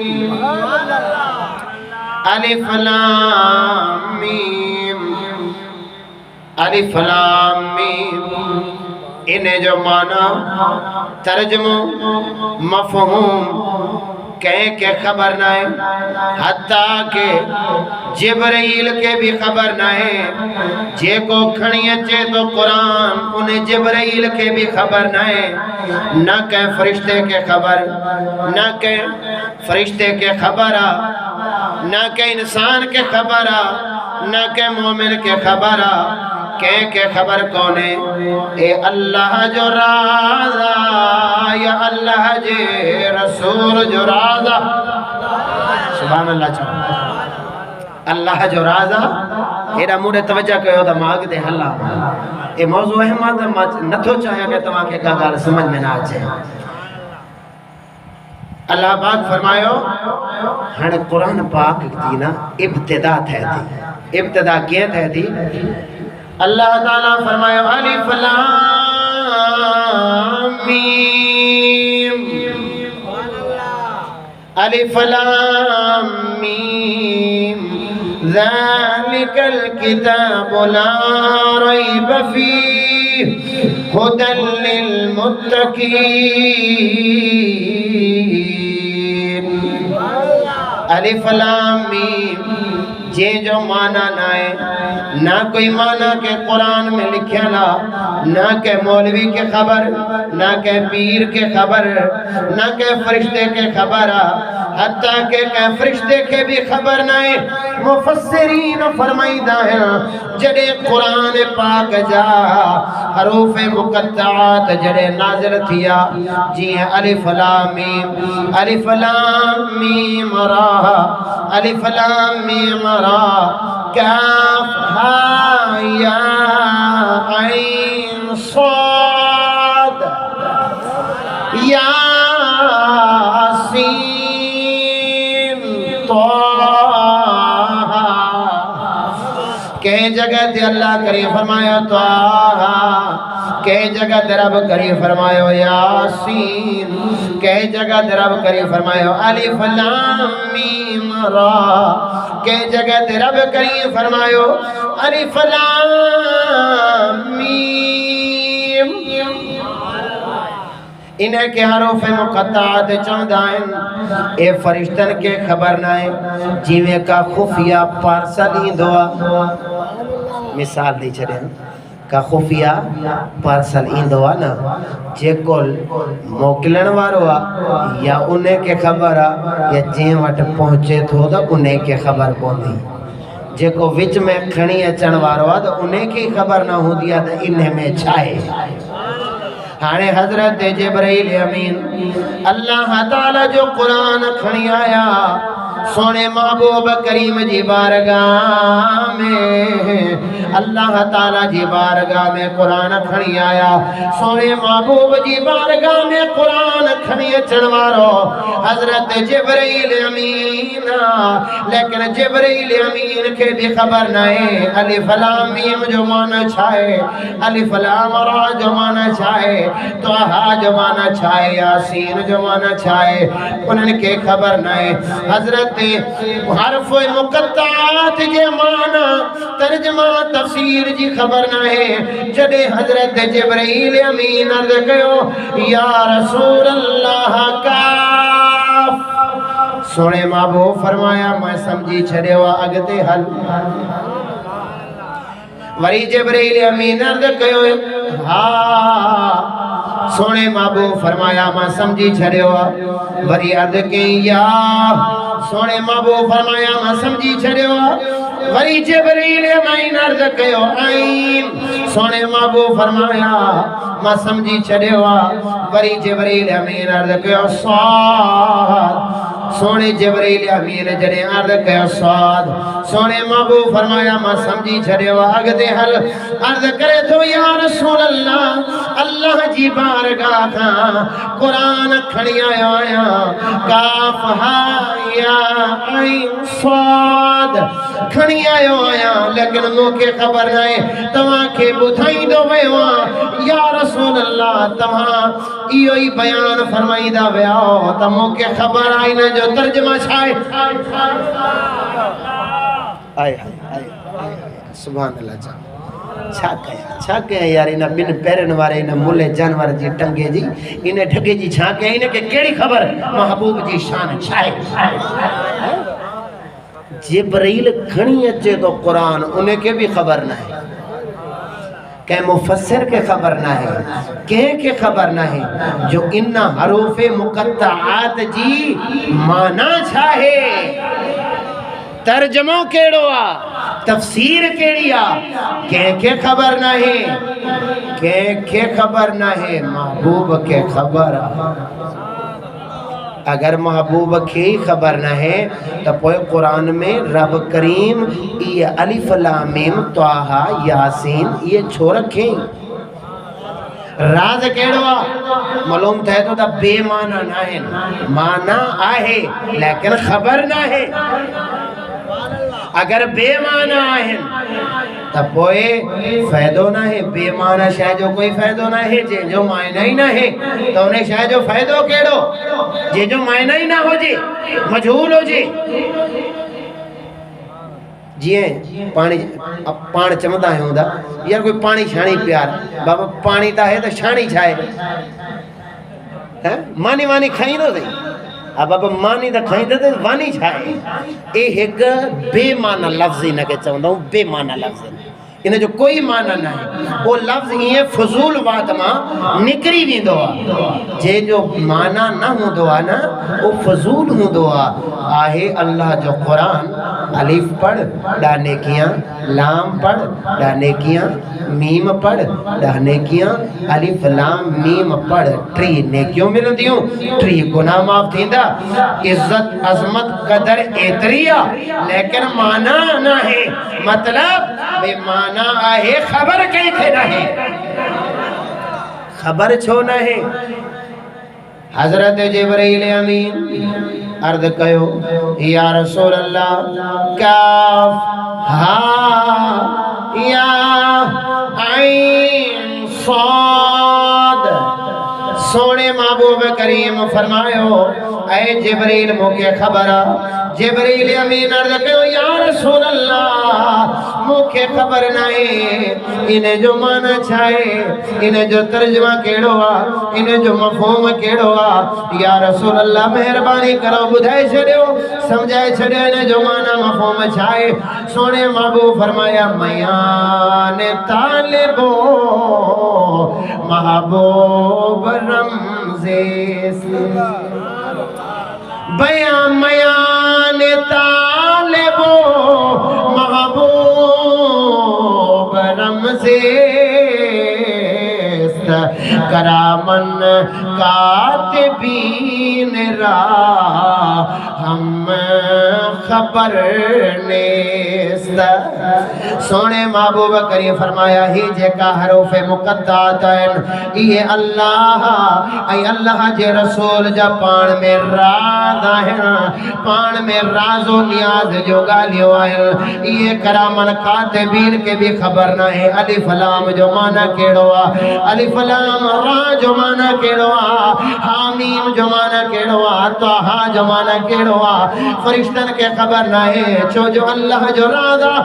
الف لام میم الف لام میم انہیں جو معنی ترجمہ مفہوم کہیں کہ خبر نہ ہے حتیٰ کہ جبرائیل کے بھی خبر نہ ہے جے کو کھڑی اچھے تو قرآن انہیں جبرائیل کے بھی خبر نہ ہے نہ کہ فرشتے کے خبر نہ کہ فرشتے کے خبر نہ کہ انسان کے خبر نہ کہ مومن کے خبر کہ خبر کونے اے اللہ جو رازا یا اللہ جے رسول جو رازا سبحان اللہ چاہو اللہ جو رازا ایڈا موڑے توجہ کہو دا ماغ دے اللہ اے موضوع احمد نتھو چاہیا کہ تمہاں کے کاغار سمجھ میں نہ آجے اللہ پاک فرمائیو ہن قرآن پاک دینا ابتدا تھے تھی ابتدا کیا تھے تھی اللہ تعالیٰ فرمائے الف لام میم الف لام میم ذالک الکتاب لا ریب فیہ ھدی للمتقین الف لام میم جے جو معنی نہ ہے نہ کوئی معنی کہ قرآن میں لکھیا لا نہ کہ مولوی کے خبر نہ کہ پیر کے خبر نہ کہ فرشتے کے خبر حتیٰ کہ فرشتے کے بھی خبر نہ ہے مفسرین فرمائیدہ ہیں جڑے قرآن پاک جا حروف مقطعات جڑے نازل تھیا جی ہیں الف لام میم را الف لام میم را کاف ہا یا عین صاد یا سین کہیں جگہ تے اللہ کریم فرمایا توہا کہیں جگہ تے رب کریم فرمایا یاسین کہیں جگہ تے رب کریم فرمایا الف لام میم را کہیں جگہ تے رب کریم فرمایا الف لام میم انہیں کے حروف مقطعات چاندائیں اے فرشتن کے خبر نائیں جیوے کا خفیہ پارسل دعا مثال دی چھڑے کا خفیہ پارسل دعا نا جے کل موکلن واروا یا انہیں کے خبر یا جے وٹ پہنچے تھو دا انہیں کے خبر پہنچی جے کو وچ میں کھنی اچن واروا دا انہیں کی خبر نہ ہو دیا دا انہیں میں چھائے ہانے حضرت جبرائیل امین اللہ تعالی جو قرآن کھنی آیا سونے محبوب کریم جی بارگاہ میں اللہ تعالیٰ جی بارگاہ میں قرآن کھڑی آیا سونے محبوب جی بارگاہ میں قرآن کھڑی چڑوارو حضرت جبرائیل امین لیکن جبرائیل امین کے بھی خبر نہیں الف لام میم جو معنی چھائے الف لام را جو معنی چھائے طہ جو معنی چھائے یاسین جو معنی چھائے انہوں کے خبر نہیں حضرت حرف مقطعات جے معنی ترجمہ تفسیر جی خبر نہیں جدے حضرت جبرائیل امین عرض کہو یا رسول اللہ کاف سونے محبوب فرمایا میں سمجھی چھڑے ہوا اگتے حل وری جبرائیل امین عرض کہو ہاں سونے محبوب فرمایا میں سمجھی چھڑے ہوا وری عرض کہیں یا سونے محبوب فرمایا میں سمجھی چھڑے ہوا وری جبرائیل امین عرض کہو عین سونے محبوب فرمایا میں سمجھی چھڑے ہوا وری جبرائیل امین عرض کہو صاد سونے جبرائیل امین جڑے عرض کہو صاد سونے محبوب فرمایا میں سمجھی چھڑے ہوا اگتے حل عرض کرے تو یا رسول اللہ اللہ جی بارگاہ کا قرآن کھڑی آیا کاف ہا یا عین صاد کھڑی آیا لیکن موقع خبر نہیں تمہاں کے بتھائی دو ویوان یا رسول اللہ تمہاں ایوئی بیان فرمائی دا ویاو تمہوں کے خبر آئی نہ جو ترجمہ چھائے آئے سبحان اللہ چھا کہا یار انہا بن پیرن وارے انہا ملے جانور جی ٹنگے جی انہیں ٹھگے جی چھا کہا انہیں کہ کیڑی خبر محبوب جی شان چھائے جبرائیل کھنی اچھے تو قرآن انہیں کے بھی خبر نہ ہے کہ مفسر کے خبر نہ ہے کہ خبر نہ ہے جو انہا حروف مقطعات جی مانا چھاہے ترجموں کیڑوا تفسیر کیڑیا کہ خبر نہ ہے کہ خبر نہ ہے محبوب کے خبر اگر محبوب کی خبر نہ ہے تو پوئے قرآن میں رب کریم یہ الف لام میم طہ یاسین یہ چھو رکھیں راز کیڑوا معلوم تھے تو دا بے معنی نہ ہے معنی آئے لیکن خبر نہ ہے اگر بے معنی آئے تب کوئی فائدہ نہ ہے بے معنی شاید جو کوئی فائدہ نہ ہے جو معنی ہی نہ ہے تو انہیں شاید جو فائدہ کیڑو جو معنی ہی نہ ہو جی مجھول ہو جی جی ہیں پانی چمدہ ہے ہوندہ یار کوئی پانی چھانی پیار بابا پانی تا ہے تو چھانی چھائے مانی کھائیں دو دیں اب اب مانی دا کھائیں دے وانی چھائے ایک بے معنی لفظی نہ کہ چاہتا ہوں بے معنی لفظی انہیں جو کوئی معنی نہ ہے وہ لفظ یہ فضول بات ماں نکری بھی دعا جے جو معنی نہ ہوں دعا نا وہ فضول ہوں دعا آہے اللہ جو قرآن الف پڑھ ڈانے کیاں لام پڑھ ڈانے کیاں میم پڑھ ڈانے کیاں الف لام میم پڑھ ٹری نیکیوں ملن دیوں ٹری گناہ معاف تھیندا عزت عظمت قدر ایتریا لیکن معنی نہ ہے مطلب بے معنی آئے خبر کہیں تھے نہ ہے خبر چھو نہ ہے حضرت جبرائیل امین عرض کہو یا رسول اللہ کاف ہا یا عین صاد سونے محبوب کریم فرمائیو اے جبرائیل موکے خبرہ جبرائیل امین عرض کہو یا رسول اللہ موکے خبر نہیں انہیں جو معنی چھائے انہیں جو ترجمہ کیڑوا انہیں جو مفہوم کیڑوا یا رسول اللہ مہربانی کرو بدھائے چھڑیو سمجھائے چھڑیو انہیں جو معنی مفہوم چھائے سونے محبوب فرمایا میان طالبو محبوب رمزے سے بیان میان طالبو محبوب رمزے کرامن کاتبین را ہم خبر نیست سونے محبوب کریم فرمایا ہی جے کا حروف مقدات ہیں یہ اللہ اے اللہ جے رسول جا پان میں راز آئیں پان میں راز و نیاز جو گالیوں آئیں یہ کرامن کاتبین کے بھی خبر نہ ہے الف لام جو معنی کیڑوا الف لام را جو معنی کیڑوا حامیم جو معنی کیڑوا طہا جو معنی کیڑوا فرشتن کے خبر نہ ہے چو جو اللہ جو رادا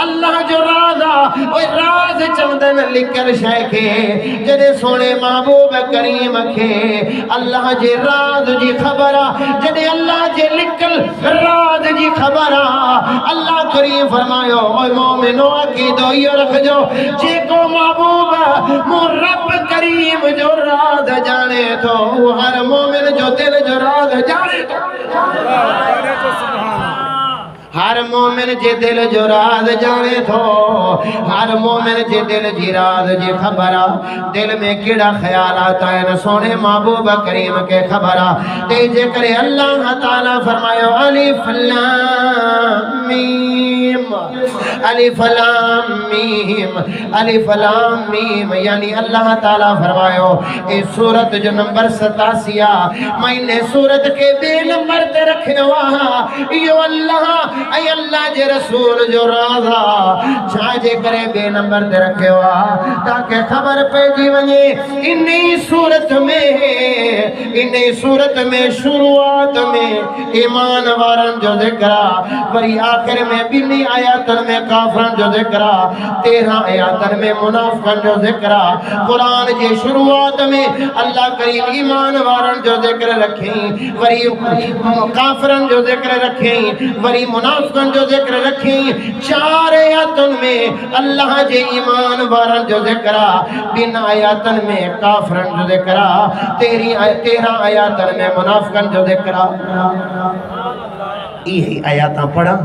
اللہ جو رادا وہ راز چندن لکر شے کے جدے سونے محبوب کریم کے اللہ جے راز جی خبرہ جدے اللہ جے لکل راز جی خبرہ اللہ کریم فرمایو اے مومنو عقیدو یہ رکھ جو جے کو محبوب مو رب کریم جو راز جانے تو ہر مومن جو دل جو راز جانے تو ہر مومن جے دل جو راز جانے تو ہر مومن جے دل جی راز جی خبرہ دل میں کیڑا خیال آتا ہے نہ سونے محبوب کریم کے خبرہ تے جے کرے اللہ تعالیٰ فرمایو الف لام میم الف لام میم الف لام میم یعنی اللہ تعالیٰ فرمایو اس سورت جو نمبر 87 میں نے سورت کے بے نمبر تے رکھے وہاں یو اللہ اے اللہ جے رسول جو رازا چھاجے کرے بے نمبر دے رکھے ہوا تاکہ خبر پہ جی ونجے انہی صورت میں شروعات میں ایمان وارن جو ذکرہ وری آخر میں بنی آیاتن میں کافرن جو ذکرہ 13 آیاتن میں منافقن جو ذکرہ قرآن جے شروعات میں اللہ کریم ایمان وارن جو ذکر رکھیں وری کافرن جو ذکر رکھیں وری منافقن جو ذکر رکھیں 4 آیاتن میں اللہ جے ایمان وارن جو ذکرہ بن آیاتن میں کافرن جو ذکرہ 13 آیاتن میں منافقن جو ذکرہ یہی آیاتاں پڑھا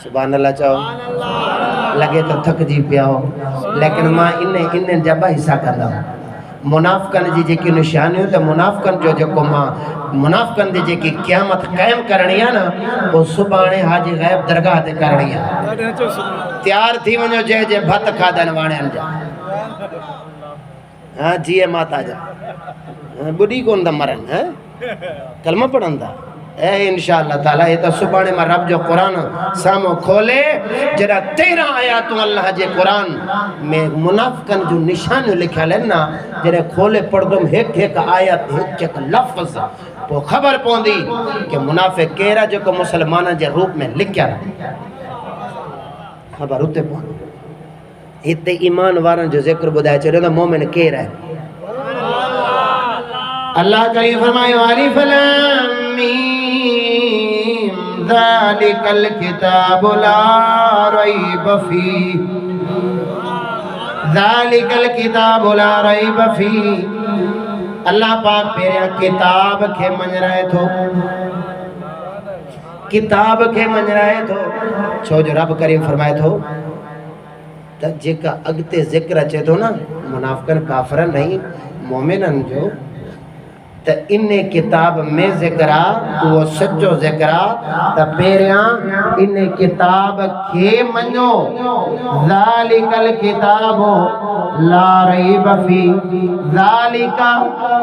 سبحان اللہ چاہو لگے تو تھک جی پیاؤ لیکن ماں انہیں جبا حصہ کردا منافقن جی جے کی نشانی ہو تو منافقن جو کو ماں منافقن جے کی قیامت قائم کرنی ہے نا وہ صبحانے حاجی غیب درگاہ تے کرنی ہے تیار تھی ونجو جے بھت کھادن وانے انجا ہاں جی ماتا جا بڑی کون دا مرن ہے کلمہ پڑھن دا اے انشاءاللہ تعالیٰ یہ تو سبحانے میں رب جو قرآن سامو کھولے جرا 13 آیاتوں اللہ جے قرآن میں منافقن جو نشانیوں لکھا لینا جرا کھولے پڑھ دوں ایک آیت ایک لفظ وہ خبر پوندی کہ منافق کیرا جو کو مسلمانہ جے روپ میں لکھا رہا خبر ہوتے پوندی اتنے ایمان وارن جو ذکر بدائے چلے دا مومن کیرا ہے اللہ کریم فرمائے الف لام میم ذالک الکتاب لا ریب فیہ ذالک الکتاب لا ریب فیہ اللہ پاک پیرے کتاب کے من رہے تھو کتاب کے من رہے تھو چھو جو رب کریم فرمائے تھو جے کا اگتے ذکر اچھے تو نا منافقن کافرن نہیں مومنن جو تا انہیں کتاب میں ذکرہ وہ سچو ذکرہ تا پیریاں انہیں کتاب کے منو ذالک الکتاب لا ریب فی ذالک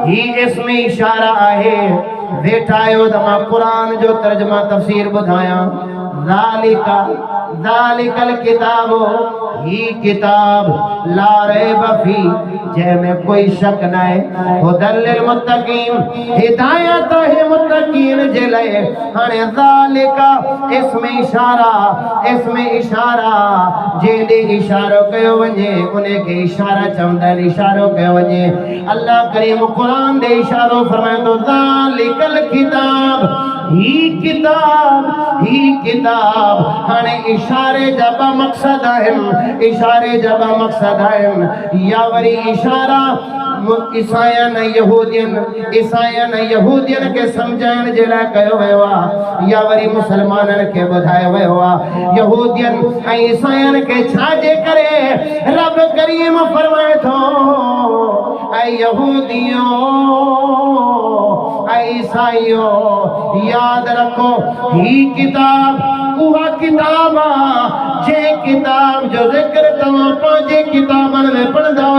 ہی اس میں اشارہ ہے بیٹھائیو دماغ قرآن جو ترجمہ تفسیر بدھایا ذالک الکتاب ہی کتاب لا ریب فی جے میں کوئی شک نہ ہے ہدی للمتقین ہدایت ہے متقین جے لئے ہنے ذالک اس میں اشارہ جے دے اشارہ کیو ونجے انہیں کے اشارہ چمدن اشارہ کیو ونجے اللہ کریم قرآن دے اشارہ فرمائے تو ذالک الکتاب ہی کتاب ہنے اشارے جبا مقصد ہے یا وری اشارہ عیسائیان یہودین کے سمجھائن جلا کہو ہوا یا وری مسلمانن کے بدھائے ہوا یہودین عیسائیان کے چھاجے کرے رب کریم فرمائے تھو اے عیسائیو یاد رکھو ہی کتاب وہ کتاب جے کتاب جو ذکر تمام پانچے کتابن میں پڑھ داؤ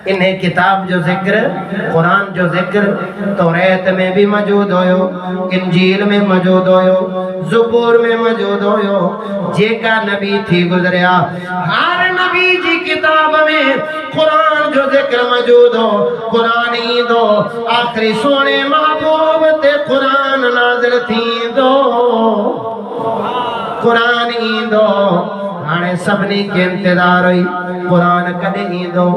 انہیں کتاب جو ذکر قرآن جو ذکر توریت میں بھی موجود ہوئو انجیل میں موجود ہوئو زبور میں موجود ہوئو جے کا نبی تھی گزریا ہر نبی جی کتاب میں قرآن جو ذکر موجود ہو قرآن ہی دو آخری سونے محبوب تے قرآن نازل تھی دو قرآن ہی دو آنے سبنی کے انتظار ہوئی قرآن کدے ہی دو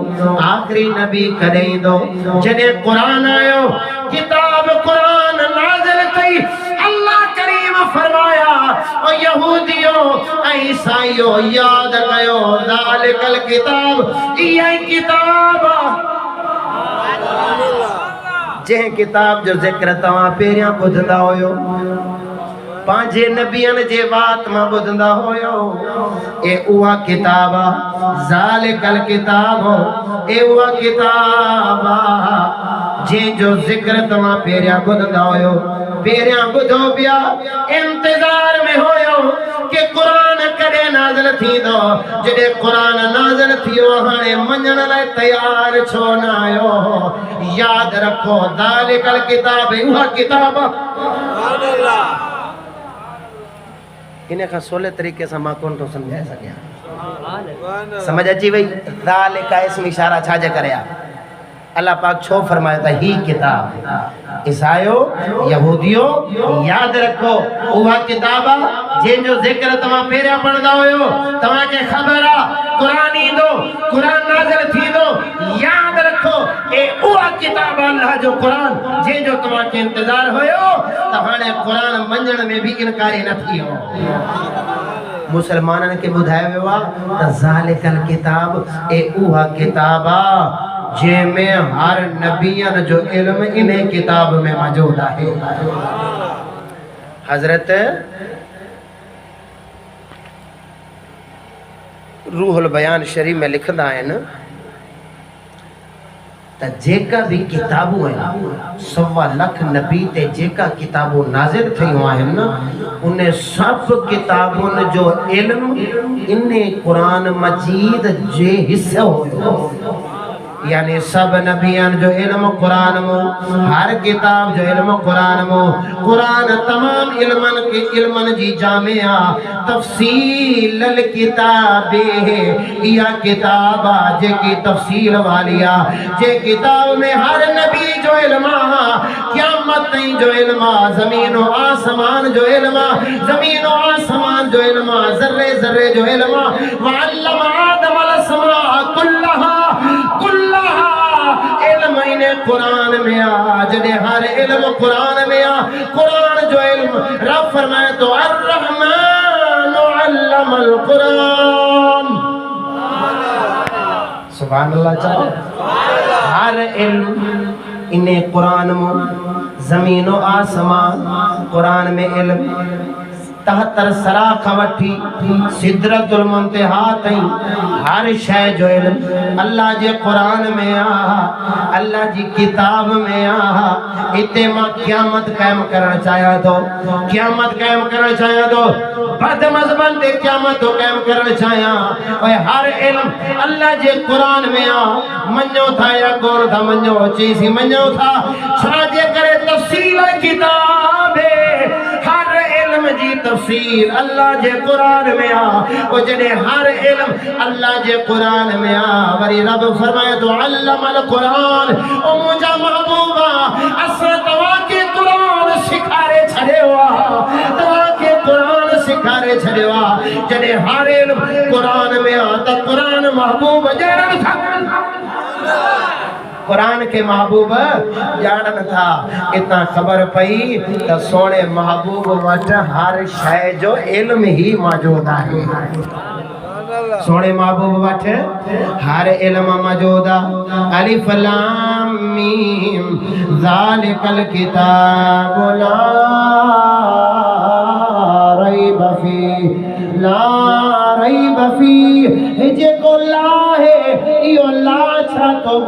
آخری نبی کدے ہی دو جنہیں قرآن آئیو کتاب قرآن نازل تھی اللہ کریم فرمایا او یہودیوں عیسائیوں یاد گئیو ذالک الکتاب یہ کتاب جہیں کتاب جو ذکر تمہاں پیریاں بدھدا ہوئیو پانچے نبیان جے بات میں بدھدا ہوئیو اے اوہ کتابا ذالک الکتاب اے اوہ کتابا جے جو ذکر تمہاں پیریاں بدھدا ہوئیو پیریاں بدھو بیا انتظار میں ہوئیو کہ قرآن کدے نازل تھی دو جڑے قرآن نازل تھیو ہانے منجن لائے تیار چھونا آئیو یاد رکھو ذالک الکتاب اوہ کتابا انہیں کا سولے طریقے سے ماں کون تو سمجھائے سکیا سمجھ اچھی بھئی ذالک اسم اشارہ چھاجے کریا اللہ پاک چھو فرمایا تھا ہی کتاب عیسائیو یہودیو یاد رکھو اوہ کتابہ جن جو ذکر تمہاں پیریا پڑھدا ہوئیو تمہاں کے خبرہ قرآن ہی دو قرآن نازل تھی دو یاد رکھو اے اوہ کتاب اللہ جو قرآن جن جو تمہاں کے انتظار ہوئیو تمہانے قرآن منجن میں بھی انکاری نہ تھی ہو مسلمانن کے بدھائے ہوا ذالک الکتاب اے اوہ کتابہ جے میں ہر نبیان جو علم انہیں کتاب میں موجود ہے حضرت روح البیان شریف میں لکھدا ہے نا تا جے کا بھی کتابوں ہیں 1.25 لاکھ نبی تے جے کا کتابوں نازل تھی ہوا ہے نا انہیں سب کتابوں جو علم انہیں قرآن مجید جے حصہ ہوئے یعنی سب نبیان جو علم قرآن مو ہر کتاب جو علم قرآن مو قرآن تمام علمن جی جامعہ تفصیل الکتاب یا کتاب جے کی تفصیل والیا جے کتاب میں ہر نبی جو علم قیامت نہیں جو علم زمین و آسمان جو علم زمین و آسمان جو علم ذرے ذرے جو علم وعلم آدم الاسماء علم انہیں قرآن میں جدے ہر علم قرآن میں قرآن جو علم رب فرمائے تو الرحمن علم القرآن سبحان اللہ چاہے ہر علم انہیں قرآن میں زمین و آسمان قرآن میں علم تحتر سراخ وٹھی سدرت المنتہا تائیں ہر شے جو علم اللہ جے قرآن میں اللہ جی کتاب میں اتے ماں قیامت قائم کرنا چاہیا تو قیامت قائم کرنا چاہیا تو بد مذہبن تے قیامت قائم کرنا چاہیا اور ہر علم اللہ جے قرآن میں منجو تھا یا گور تھا منجو چیزی منجو تھا چھاجے کرے تفصیل کتاب ہر علم جی تفصیل اللہ جے قرآن میں وہ جنہیں ہر علم اللہ جے قرآن میں وری رب فرمائے تو علم القرآن او مجھا محبوبہ اصلا توا کے قرآن سکھارے چھڑے ہوا توا کے قرآن سکھارے چھڑے ہوا جنہیں ہر علم قرآن میں آتا قرآن محبوب جنہیں تھا قرآن کے محبوب جانن تھا اتنا خبر پئی تا سونے محبوب وٹ ہر شے جو علم ہی موجود ہے سونے محبوب وٹ ہر علم موجود الف لام میم ذالک الکتاب لا ریب فیہ لا ریب فیہ جے کو لا ہے یہ لا چھا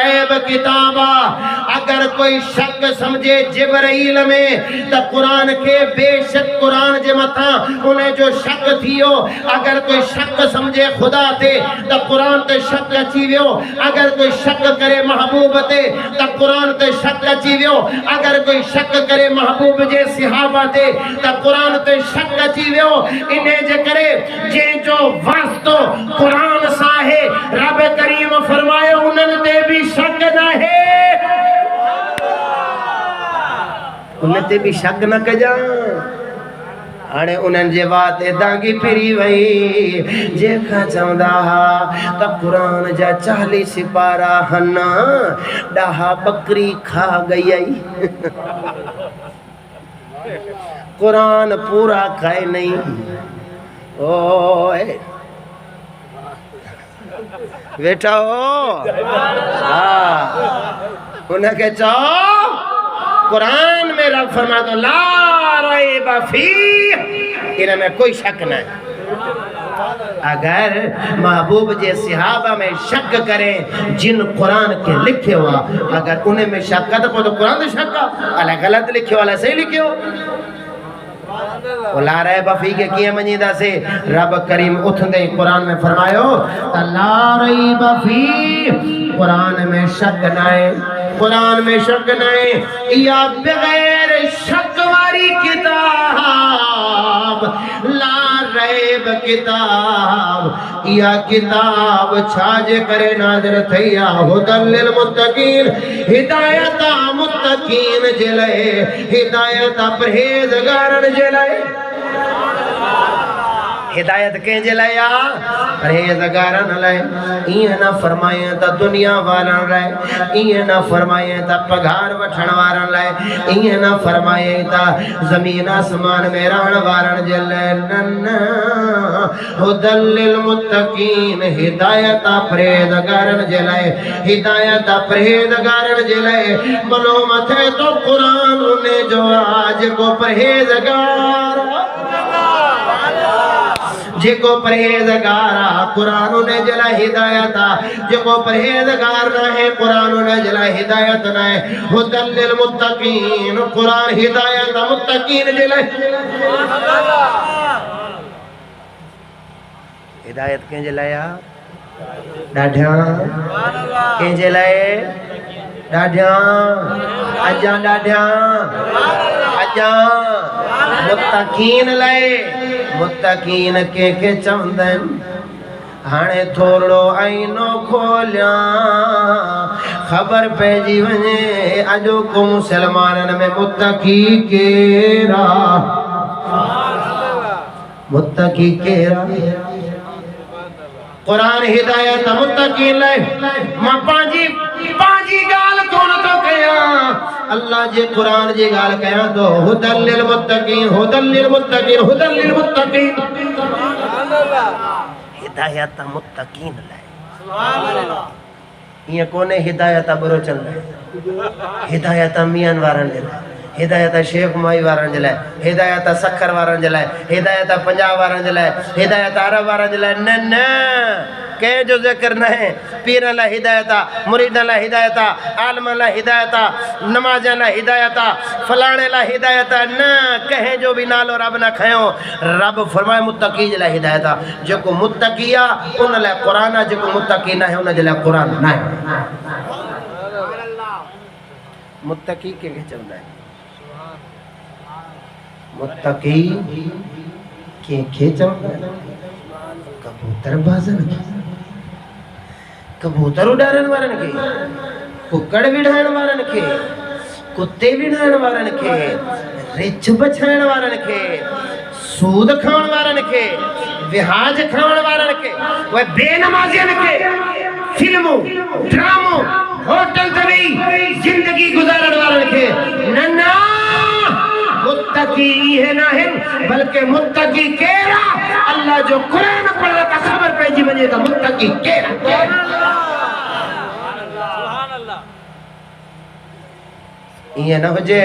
ریب کتابا اگر کوئی شک سمجھے جبرائیل میں تا قرآن کے بے شک قرآن جے متھاں انہیں جو شک تھیو اگر کوئی شک سمجھے خدا تے تا قرآن تے شک اچیویو اگر کوئی شک کرے محبوب تے تا قرآن تے شک اچیویو اگر کوئی شک کرے محبوب جے صحابہ تے تا قرآن تے شک اچیویو انہیں جے کرے جے جو واسطو قرآن ساہے رب کریم فرمائے انہوں تے بھی شک نہ ہے انہیں تے بھی شک نہ کجا آنے انہیں جے بات دانگی پھری وئی جے کھا چاہتا تا قرآن جا 40 سپارہ ہنا ڈاہا بکری کھا گئی قرآن پورا کھائے نہیں اوئے بیٹا ہو انہیں کہ چاہو قرآن میں رب فرما دو لا ریب فیہ انہیں میں کوئی شک نہیں اگر محبوب جے صحابہ میں شک کریں جن قرآن کے لکھے ہوا اگر انہیں میں شک کرتا تو قرآن تو شک کا اللہ غلط لکھے والا صحیح لکھے ہو وہ لا ریب فیہ کے کیے منیدہ سے رب کریم اتھندے قرآن میں فرمائے ہو لا ریب فیہ قرآن میں شک نائے قرآن میں شک نائے یا بغیر شک واری کتاب لا ریب کتاب یا کتاب چھاجے کرے ناظر تھیا ہدل للمتقین ہدایتا متقین جلے ہدایتا پرہیزگارن جلے ہدایت کہیں جلیا پرہیزگارن لائے یہ نہ فرمائیں تا دنیا والن لائے یہ نہ فرمائیں تا پگھار وٹھن وارن لائے یہ نہ فرمائیں تا زمین آسمان میں رہن وارن جلے ہدل للمتقین ہدایتا پرہیزگارن جلے ہدایتا پرہیزگارن جلے معلومت ہے تو قرآن انہیں جو آج کو پرہیزگار جے کو پرہیزگارا قرآن نے جلا ہدایتا جے کو پرہیزگار نہ ہے قرآن نے جلا ہدایت نہ ہے ہدل للمتقین قرآن ہدایت متقین جلا ہدایت کہیں جلایا ڈاڈھیاں کہیں جلائے ڈاڈھیاں اجاں ڈاڈھیاں اجاں متقین لائے متقین کے چاندن ہانے تھوڑو آئینو کھولیا خبر پہ جیونے اجو کو مسلمانن میں متقی کیرا متقی کیرا قرآن ہدایت متقین لائے ماں پانجی گال کون تو کیا اللہ جے قرآن جے گال کیا تو ہدل للمتقین ہدل للمتقین ہدل للمتقین ہدایت متقین لائے یہ کونے ہدایت برو چل رہے ہدایت میان وارن لے ہدایت شیخ مائی وارن جلائے ہدایت سکھر وارن جلائے ہدایت پنجاب وارن جلائے ہدایت عرب وارن جلائے نہ کہ جو ذکر نہ ہے پیر اللہ ہدایتا مرید اللہ ہدایتا عالم اللہ ہدایتا نماز اللہ ہدایتا فلانے اللہ ہدایتا نہ کہیں جو بھی نالو رب نہ کھائیں رب فرمائے متقی جلہ ہدایتا جو کو متقیہ ان اللہ قرآن جو کو متقی نہ ہے ان جلہ قرآن نہ ہے متقی کے چل رہا ہے متقی کے چل رہا ہے کبوتر بازن کی کبوتر اڈارن وارن کے ککڑ وڈھائن وارن کے کتے وڈھائن وارن کے رچ بچھائن وارن کے سود کھاؤن وارن کے وحاج کھاؤن وارن کے وہ بے نمازین کے فلموں ڈراموں ہوٹل تبھی زندگی گزارن وارن کے ننا متقی ہے نہ ہے بلکہ متقی کیرا اللہ جو قرآن پڑھ رہا تھا خبر پہ جی بنے گا متقی کیرا یہ نہ ہو جے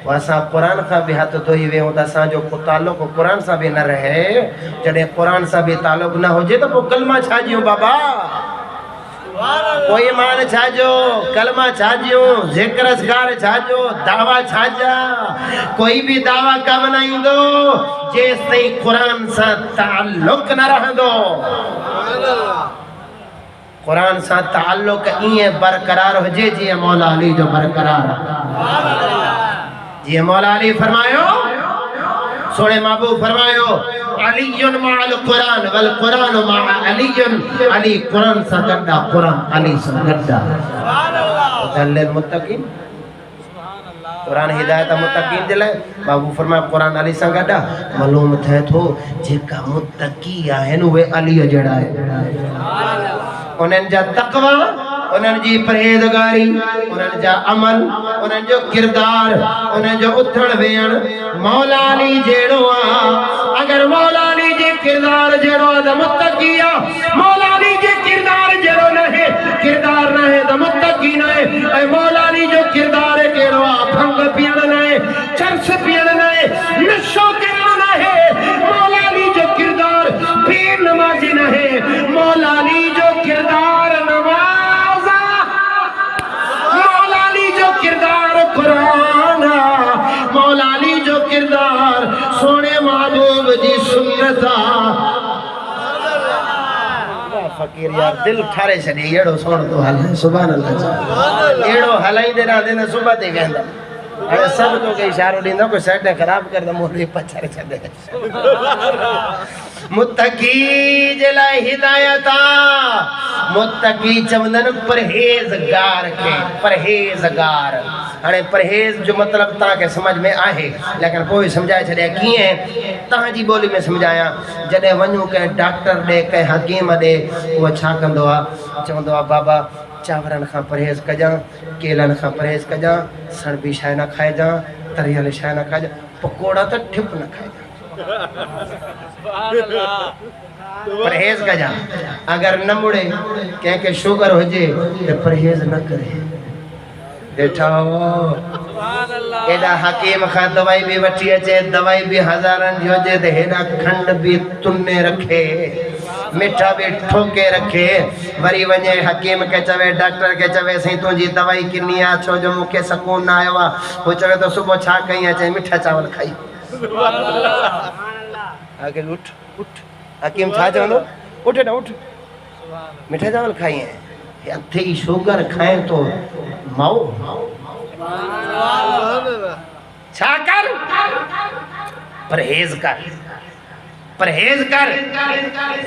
واسا قرآن کا بھی ہاتھ تو ہی وے ہوتا سا جو تعلق قرآن سا بھی نہ رہے جڑے قرآن سا بھی تعلق نہ ہو جے تو وہ کلمہ چھا جیوں بابا کوئی ایمان چھاجو کلمہ چھاجو ذکر اذکار چھاجو دعویٰ چھاجا کوئی بھی دعویٰ کم نہیں دو جیس تی قرآن سا تعلق نہ رہ دو قرآن سا تعلق یہ برقرار ہو جی مولا علی جو برقرار جی مولا علی فرمایو سوڑے محبوب فرمایو علی مع القرآن والقرآن مع علی علی قرآن سا گڈا قرآن علی سا گڈا دل المتقین قرآن ہدایت متقین دلائے محبوب فرمایا قرآن علی سا گڈا معلوم تھے تو جیکا متقی آہن وہ علی جڑا ہے انہن جا تقوی انہن جی پرہیزگاری انہن جا عمل انہن جو کردار انہن جو اتھڑ ویڑ مولا علی جیڑو اگر مولا علی جی کردار جیڑو دا متقی مولا علی جی کردار جیڑو نہ دا متقی نہ اے مولا علی جو کردار کیڑو بھنگ پیڑ نہ چرس پیڑ نہ نشو کیڑ نہ مولا علی جو کردار بے نمازی نہ مولا علی جو کردار نمازا مولا علی جو کردار قرآن مولا علی جو کردار سونے محبوب جی سنتا فقیر یار دل ٹھارے چھڑی ایڑو سوڑ تو حل ہے سبحان اللہ ایڑو حلائی دینا دینا صبح دے گئندہ اگر سب تو کہ اشارہ دینا کوئی سیٹیں خراب کر دا مولی پچھر چھڑے متقی جلائے ہدایتا متقی چمدن پرہیزگار کے پرہیزگار ہنے پرہیز جو مطلب تا کہ سمجھ میں آئے لیکن کوئی سمجھائے چھڑے کی ہیں تاں جی بولی میں سمجھایا جڑے ونیوں کہ ڈاکٹر دے کہ حکیم دے وہ چھا کندوا چوندوا بابا چاورن خاں پرہیز کجاں کیلن خاں پرہیز کجاں سڑبی شائع نہ کھائے جاں تریال شائع نہ کھائے جاں پکوڑا تا ٹھپ نہ کھائے جاں پرہیز کجاں اگر نہ مڑے کہیں کہ شوگر ہو جے تو پرہیز نہ کرے بیٹھا ہو ایڈا حکیم خان دوائی بھی بٹھی اچھے دوائی بھی ہزارن جو جے دے ایڈا کھنڈ بھی تننے رکھے مٹھا بھی ٹھوکے رکھے وری ونجے حکیم کے چوے ڈاکٹر کے چوے سہیں تو جی دوائی کنی آچھو جو مکے سکون نہ آئے وہ چوے تو صبح چھا کہیں آچھے مٹھا چاول کھائی آگے اٹھ حکیم چھا جاؤں دو اٹھے نا اٹھ مٹھا چاول کھائی ہیں یا تھی شوگر کھائیں تو ماؤ چھا کر پرہیز کر پرہیز کر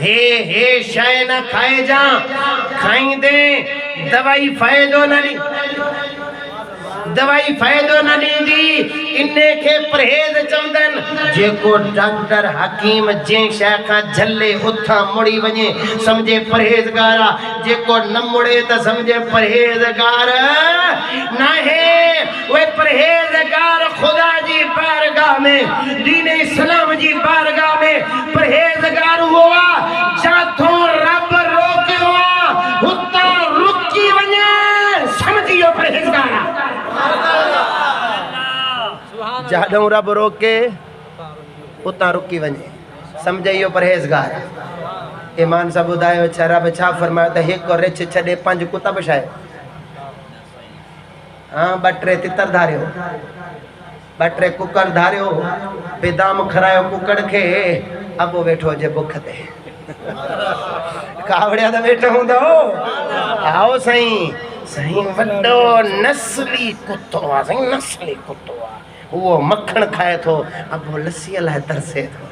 ہے شائع نہ کھائے جاں کھائیں دیں دوائی فائدو نہ لی دوائی فائدو نہ لی دی انہیں کے پرہیز چمدن جے کو ڈاکٹر حکیم جیں شیخہ جھلے اتھا مڑی ونجے سمجھے پرہیزگارا جے کو نہ مڑے تا سمجھے پرہیزگار نہ ہے وہ پرہیزگار خدا جی بارگاہ میں دین اسلام جی بارگاہ میں پرہیزگار ہوا جاتھوں رب روکے ہوا ہوتا رکی ونجے سمجھیو پرہیزگارا جہاں رب روکے اتنا رکی ونجے سمجھئیو پرہیزگار ایمان صاحب ادائے اچھا رب چھا فرمایا تا ہیک کو رچ چھڑے 5 کتا بشائے ہاں بٹرے تتر دھارے ہو بٹرے ککر دھارے ہو پیدام کھرائے ہو ککڑ کے اب وہ بیٹھو جے بکھ دے کاوڑیا دا بیٹھا ہوں دا ہو آؤ سہیں وڈو نسلی کتوا سہیں نسلی کتوا وہ مکھن کھائے تھو اب وہ لسی اللہ ترسے تھو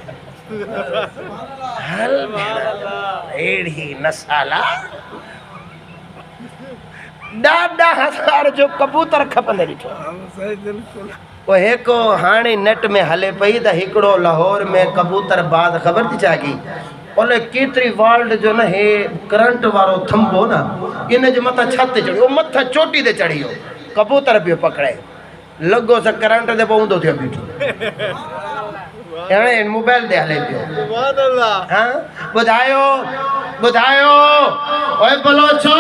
حل بینا ایڑھی نسالہ ڈاڈا ہزار جو کبوتر کھپندے ڈٹھو وہ ایکو ہانے نیٹ میں ہلے پئی دا ہکڑو لاہور میں کبوتر بعد خبر تھی چاہی بولے کیتری والڈ جو نہ ہے کرنٹ وارو تھمبو نا انہیں جو متھا چھتے چڑھی وہ متھا چوٹی دے چڑھی ہو کبوتر بھی پکڑے لگو سا کرنٹ دے پہندو تھے بیٹھو یعنی موبائل دے ہلے پیو ہاں بدھائیو اوے بلوچو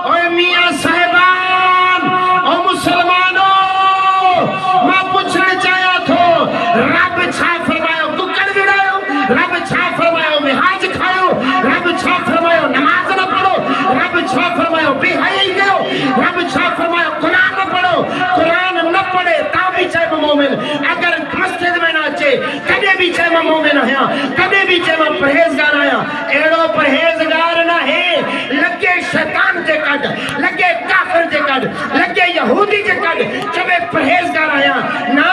اوے میاں صاحبان او مسلمانوں میں پوچھنے چاہیا تھو رب چھا فرمایو ککڑ وڑایو رب چھا فرمایو محاج کھایو رب چھا فرمایو نماز نہ پڑھو کے کد چوے پرہیزگار آیا نا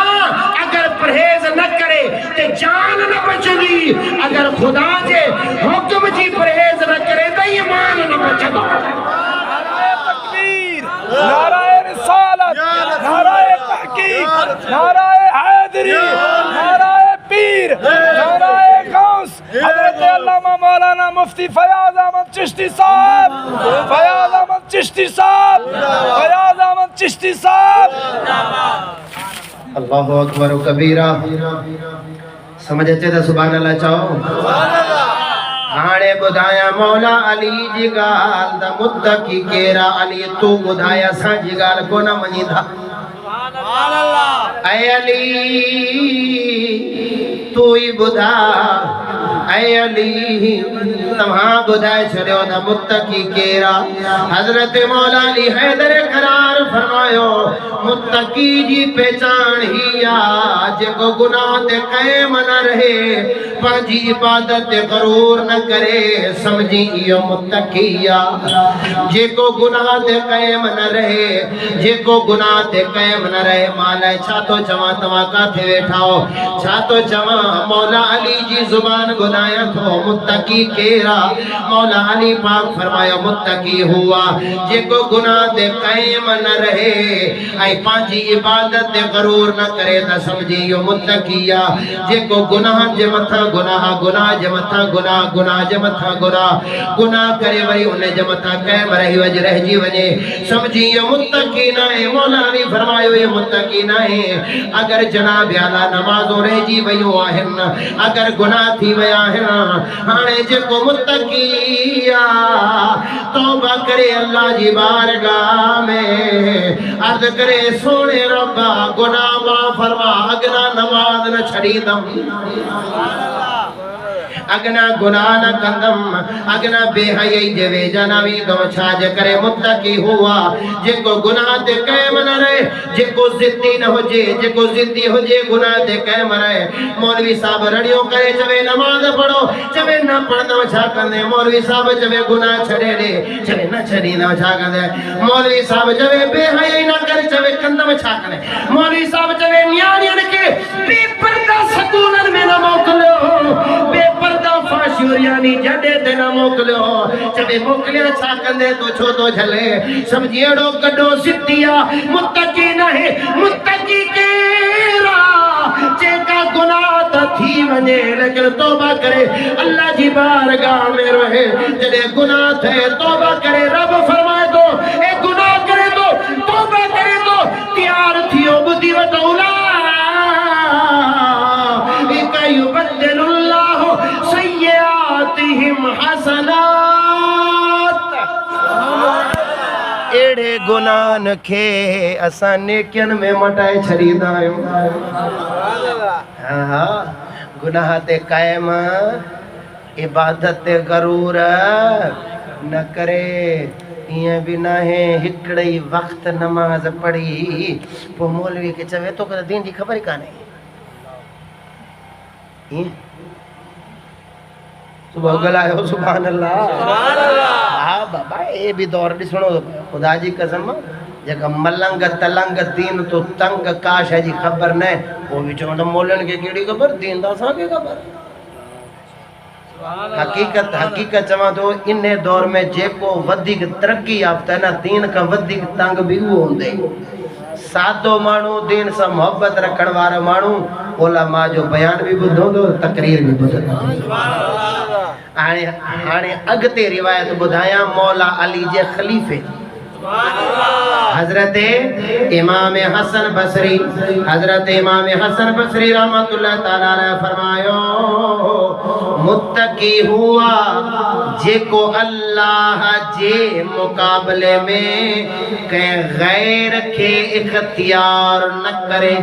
اگر پرہیز نہ کرے تے جان نہ بچدی اگر خدا جے حکم جی پرہیز نہ کرے تے ایمان نہ بچدو نعرہ تکبیر، نعرہ رسالت، نعرہ تحقیق، نعرہ حیدری، نعرہ پیر، نعرہ غوث، حضرت علامہ مولانا مفتی فیاض احمد چشتی صاحب، فیاض احمد چشتی صاحب، فیاض احمد چشتی صاحب۔ اللہ اکبر و کبیرہ سمجھ اچھے تھا سبحان اللہ چاہو ہانے بدھایا مولا علی جی گال دا متقی کیرا علی تو بدھایا سا جی گال کو نہ منی تھا اے علی تو ہی بدھا اے علی تمہاں بدھائے چھڑے ہو دا متقی کیرا حضرت مولا علی حیدر قرار فرمایو متقی جی پہچان ہی آج کو گناہ تے قائم نہ رہے پانچی عبادت تے غرور نہ کرے سمجھی یہ متقیہ جے کو گناہ تے قائم نہ رہے جے کو گناہ تے قائم نہ رہے مالا چھا تو جوان تمہاں کا تھے بیٹھاؤ چھا تو جوان مولا علی جی زبان گنایا تو متقی کیرا مولا علی پاک فرمایا متقی ہوا جے کو گناہ تے قائم نہ رہے آئی پانچی عبادت تے غرور نہ کرے تا سمجھی یہ متقیہ جے کو گناہ جے متھا گناہ گناہ جے متھا گناہ گناہ جے متھا گناہ گناہ کرے وری انہیں جے متھا قائم رہی وجہ رہ جی وجہ سمجھی یہ متقی نہ ہے مولا علی فرمایا یہ متقی نہ ہے اگر جناب اعلیٰ نمازوں رہ جی ویوں آہن اگر گناہ تھی ویا ہے ہانے جے کو متقیہ توبہ کرے اللہ جی بارگاہ میں عرض کرے سونے ربا گناہ معاف فرما اگنا نماز نہ چھڑی دم اگنا گناہ نہ کندم اگنا بے حیائی جوے جانوی دو چھاج کرے متقی ہوا جے کو گناہ دے قائم نہ رہے جے کو زدی نہ ہو جے کو زدی ہو جے گناہ دے قائم رہے مولوی صاحب رڑیوں کرے چوے نماز پڑھو چوے نہ پڑھنا چھا کندے مولوی صاحب چوے گناہ چھڑے لے چوے نہ چھڑی نہ چھا کندے مولوی صاحب چوے بے حیائی نہ کر چوے کندم چھا کندے مولوی صاحب چوے نیانین کے بے پردہ سکونن میں نہ موکلو بے پردہ فاشوریانی جڑے دینا موکلو چبے موکلیا چھا کندے تو چھو تو جھلے سمجھیڑو کڈو سدیا متقی نہیں متقی کیرا جے کا گناہ تا تھی ونے لیکن توبہ کرے اللہ جی بارگاہ میں رہے جڑے گناہ تھے توبہ کرے رب فرمائے تو اے گناہ کرے تو توبہ کرے تو تیار تھیو بدی و تولا یبدل اللہ سیئاتہم حسنات ایڑے گناہن کھے اساں نیکین میں مٹائے چھڑی دائیں گناہ تے قائم عبادت تے غرور نہ کرے یہ بھی نہ ہے ہکڑی وقت نماز پڑھی وہ مولوی کے چوے تو کہ دین جی خبر ہی کہاں نہیں صبح گلائے ہو سبحان اللہ ہاں بابا اے بھی دور دی سنو خدا جی قسم جگہ ملنگ تلنگ دین تو تنگ کاش ہے جی خبر نہیں وہ بھی چونڈا مولن کے کیڑی خبر دین دا ساں کے خبر حقیقت چاہاں تو انہیں دور میں جے کو ودیگ ترقی یافتہ ہے نا دین کا ودیگ تنگ بھی وہ ہوندے سادو مانو دین سا محبت رکھن وارا مانو علماء جو بیان بھی بدھو دو تقریر بھی بدھو دو آنے اگتے روایت بدھایا مولا علی جے خلیفے حضرت امام حسن بصری رحمت اللہ تعالیٰ نے فرمایا متقی ہوا جے کو اللہ جے مقابلے میں کہ غیر کے اختیار نہ کرے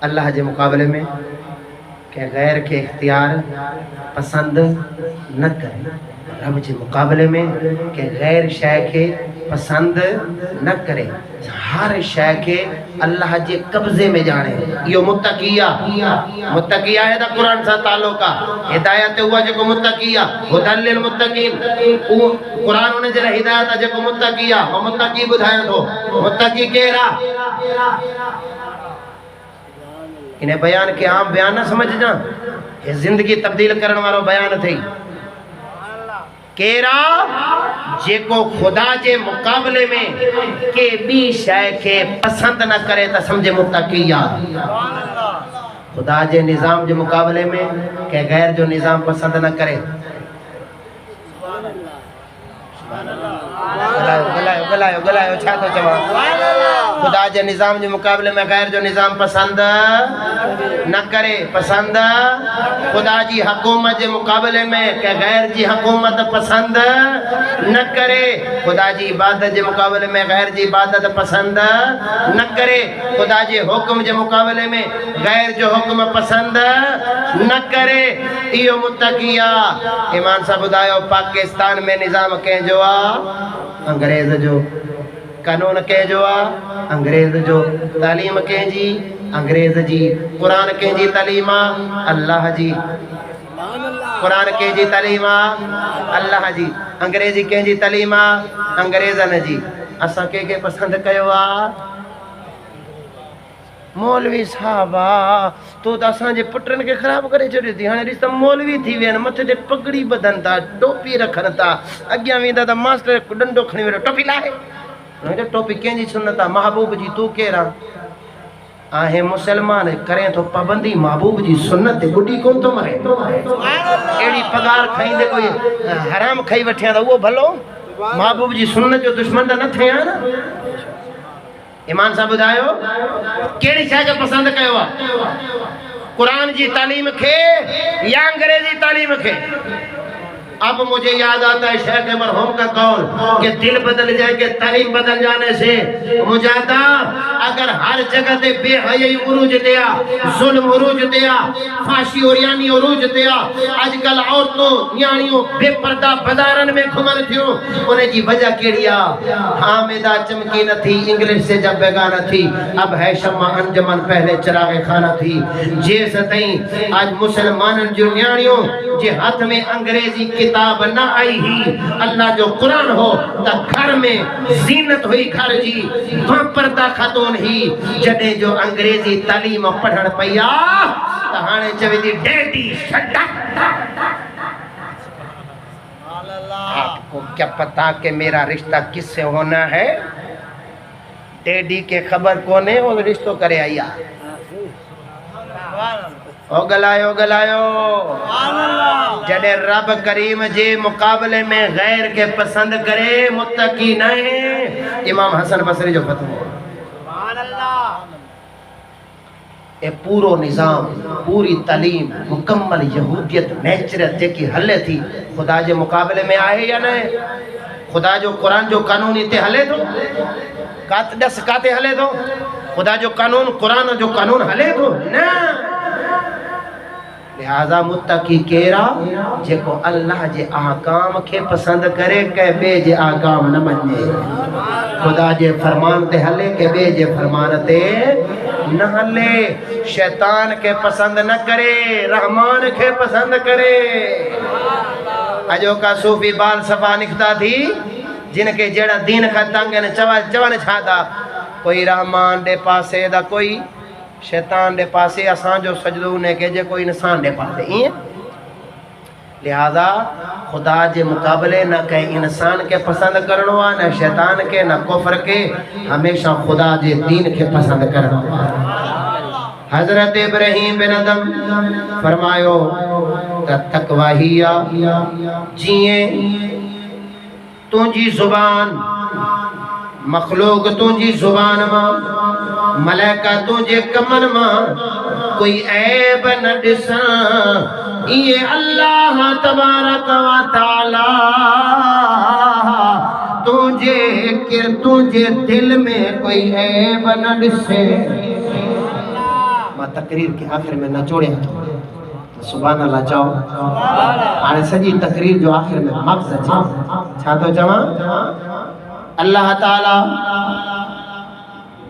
اللہ جے مقابلے میں کہ غیر کے اختیار پسند نہ کرے رب جے مقابلے میں کہ غیر شے کے پسند نہ کرے ہر شے کے اللہ جے قبضے میں جانے یہ متقیہ ہے دا قرآن سا تعلقہ ہدایت ہوا جو کو متقیہ ہدل للمتقین قرآن انہیں جلہ ہدایت جو کو متقیہ وہ متقی بدھائیں تو متقی کہہ رہا انہیں بیان کے عام بیان نہ سمجھ جاں یہ زندگی تبدیل کرنے والوں بیان تھی کہہ رہا جے کو خدا جے مقابلے میں کہ بھی شے کے پسند نہ کرے تا سمجھے متقیہ خدا جے نظام جو مقابلے میں کہ غیر جو نظام پسند نہ کرے گلائیو چھا تو چوا خدا جے نظام جو مقابلے میں غیر جو نظام پسند نہ کرے پسند خدا جی حکومت جے مقابلے میں کہ غیر جی حکومت پسند نہ کرے خدا جی عبادت جے مقابلے میں غیر جی عبادت پسند نہ کرے خدا جی حکم جے مقابلے میں غیر جو حکم پسند نہ کرے ایو متقیہ ایمان صاحب بدایو پاکستان میں نظام کہیں جو انگریز جو قانون کہیں جو انگریز جو تعلیم کہیں جی انگریز جی قرآن کہیں جی تعلیم اللہ جی قرآن کہیں جی تعلیم اللہ جی انگریزی کہیں جی تعلیم انگریزن جی اساں کے پسند کیو مولوی صاحبہ تو اساں جے پٹرن کے خراب کرے چھڑی تھی ہاں رشتہ مولوی تھی وین متھے تے پگڑی بدن تا ٹوپی رکھن تا اگیاں ویندا تا ماسٹر ڈنڈو کھنی ویرو ٹوپی لائے ٹوپی کینجی سنتا محبوب جی تو کہہ رہا آہیں مسلمان کریں تو پابندی محبوب جی سنت گڈی کون تو مرے ایڑی پگار کھائیں دے کوئی حرام کھائی وٹھیاں دا وہ بھلو محبوب جی سنت جو دشمن دا نہ تھے نا ایمان صاحب بدایو کیڑی شے جو پسند کیو قرآن جی تعلیم کھے یا انگریزی تعلیم کھے اب مجھے یاد آتا ہے شیخ مرحوم کا قول کہ دل بدل جائے کہ تعلیم بدل جانے سے مجاہدہ اگر ہر جگہ دے بے حیائی عروج دیا ظلم عروج دیا فاشی اور یعنی عروج دیا آج کل عورتوں نیانیوں بے پردہ بازارن میں کھمن تھیوں انہیں جی وجہ کیڑیا حامدہ چمکی نہ تھی انگلش سے جب بیگانہ تھی اب ہے شمع انجمن پہلے چراغ خانہ تھی جیسے تئیں آج مسلمان جو نیانیوں جی ہاتھ میں انگریزی کتاب نہ آئی ہی اللہ جو قرآن ہو تا گھر میں زینت ہوئی گھر جی وہاں پردہ خاتون ہی جدے جو انگریزی تعلیم پڑھن پیا تہانے چوی دی ڈیڈی شڈا آپ کو کیا پتا کہ میرا رشتہ کس سے ہونا ہے ڈیڈی کے خبر کونے وہ رشتوں کرے آیا او گلایو جڑے رب کریم جے مقابلے میں غیر کے پسند کرے متقی نہیں امام حسن بصری جو فتح ہوا اے پورو نظام پوری تعلیم مکمل یہودیت نیچرت جے کی حلے تھی خدا جے مقابلے میں آئے یا نہیں خدا جو قرآن جو قانونی تے حلے دو کاتے حلے دو خدا جو قانون قرآن جو قانون حلے دو نا لہذا متقی کیرا جے کو اللہ جے احکام کے پسند کرے کہ بے جے احکام نہ منے خدا جے فرمان تے حلے کہ بے جے فرمان تے نہ حلے شیطان کے پسند نہ کرے رحمان کے پسند کرے اجو کا صوفی بال صفا نکتا تھی جن کے جڑا دین کا تنگ نے چوانے چھاتا کوئی رحمان دے پاسے دا کوئی شیطان دے پاسے اسان جو سجدو نے کہ جے کوئی انسان دے پاسے لہذا خدا جے مقابلے نہ کہ انسان کے پسند کرنوا نہ شیطان کے نہ کفر کے ہمیشہ خدا جے دین کے پسند کرنوا حضرت ابراہیم بن ادم فرمایو تقویہ جیئے تونجی زبان مخلوق تونجی زبان ماں ملائکہ تونجے کمن ماں کوئی عیب نہ ڈساں یہ اللہ تبارک و تعالی تونجے دل میں کوئی عیب نہ ڈسے ماں تقریر کے آخر میں نہ چوڑے سبحان اللہ چاہو آنے سجی تقریر جو آخر میں مقصد چھا تو جمع اللہ تعالی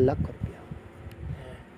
₹1,00,000,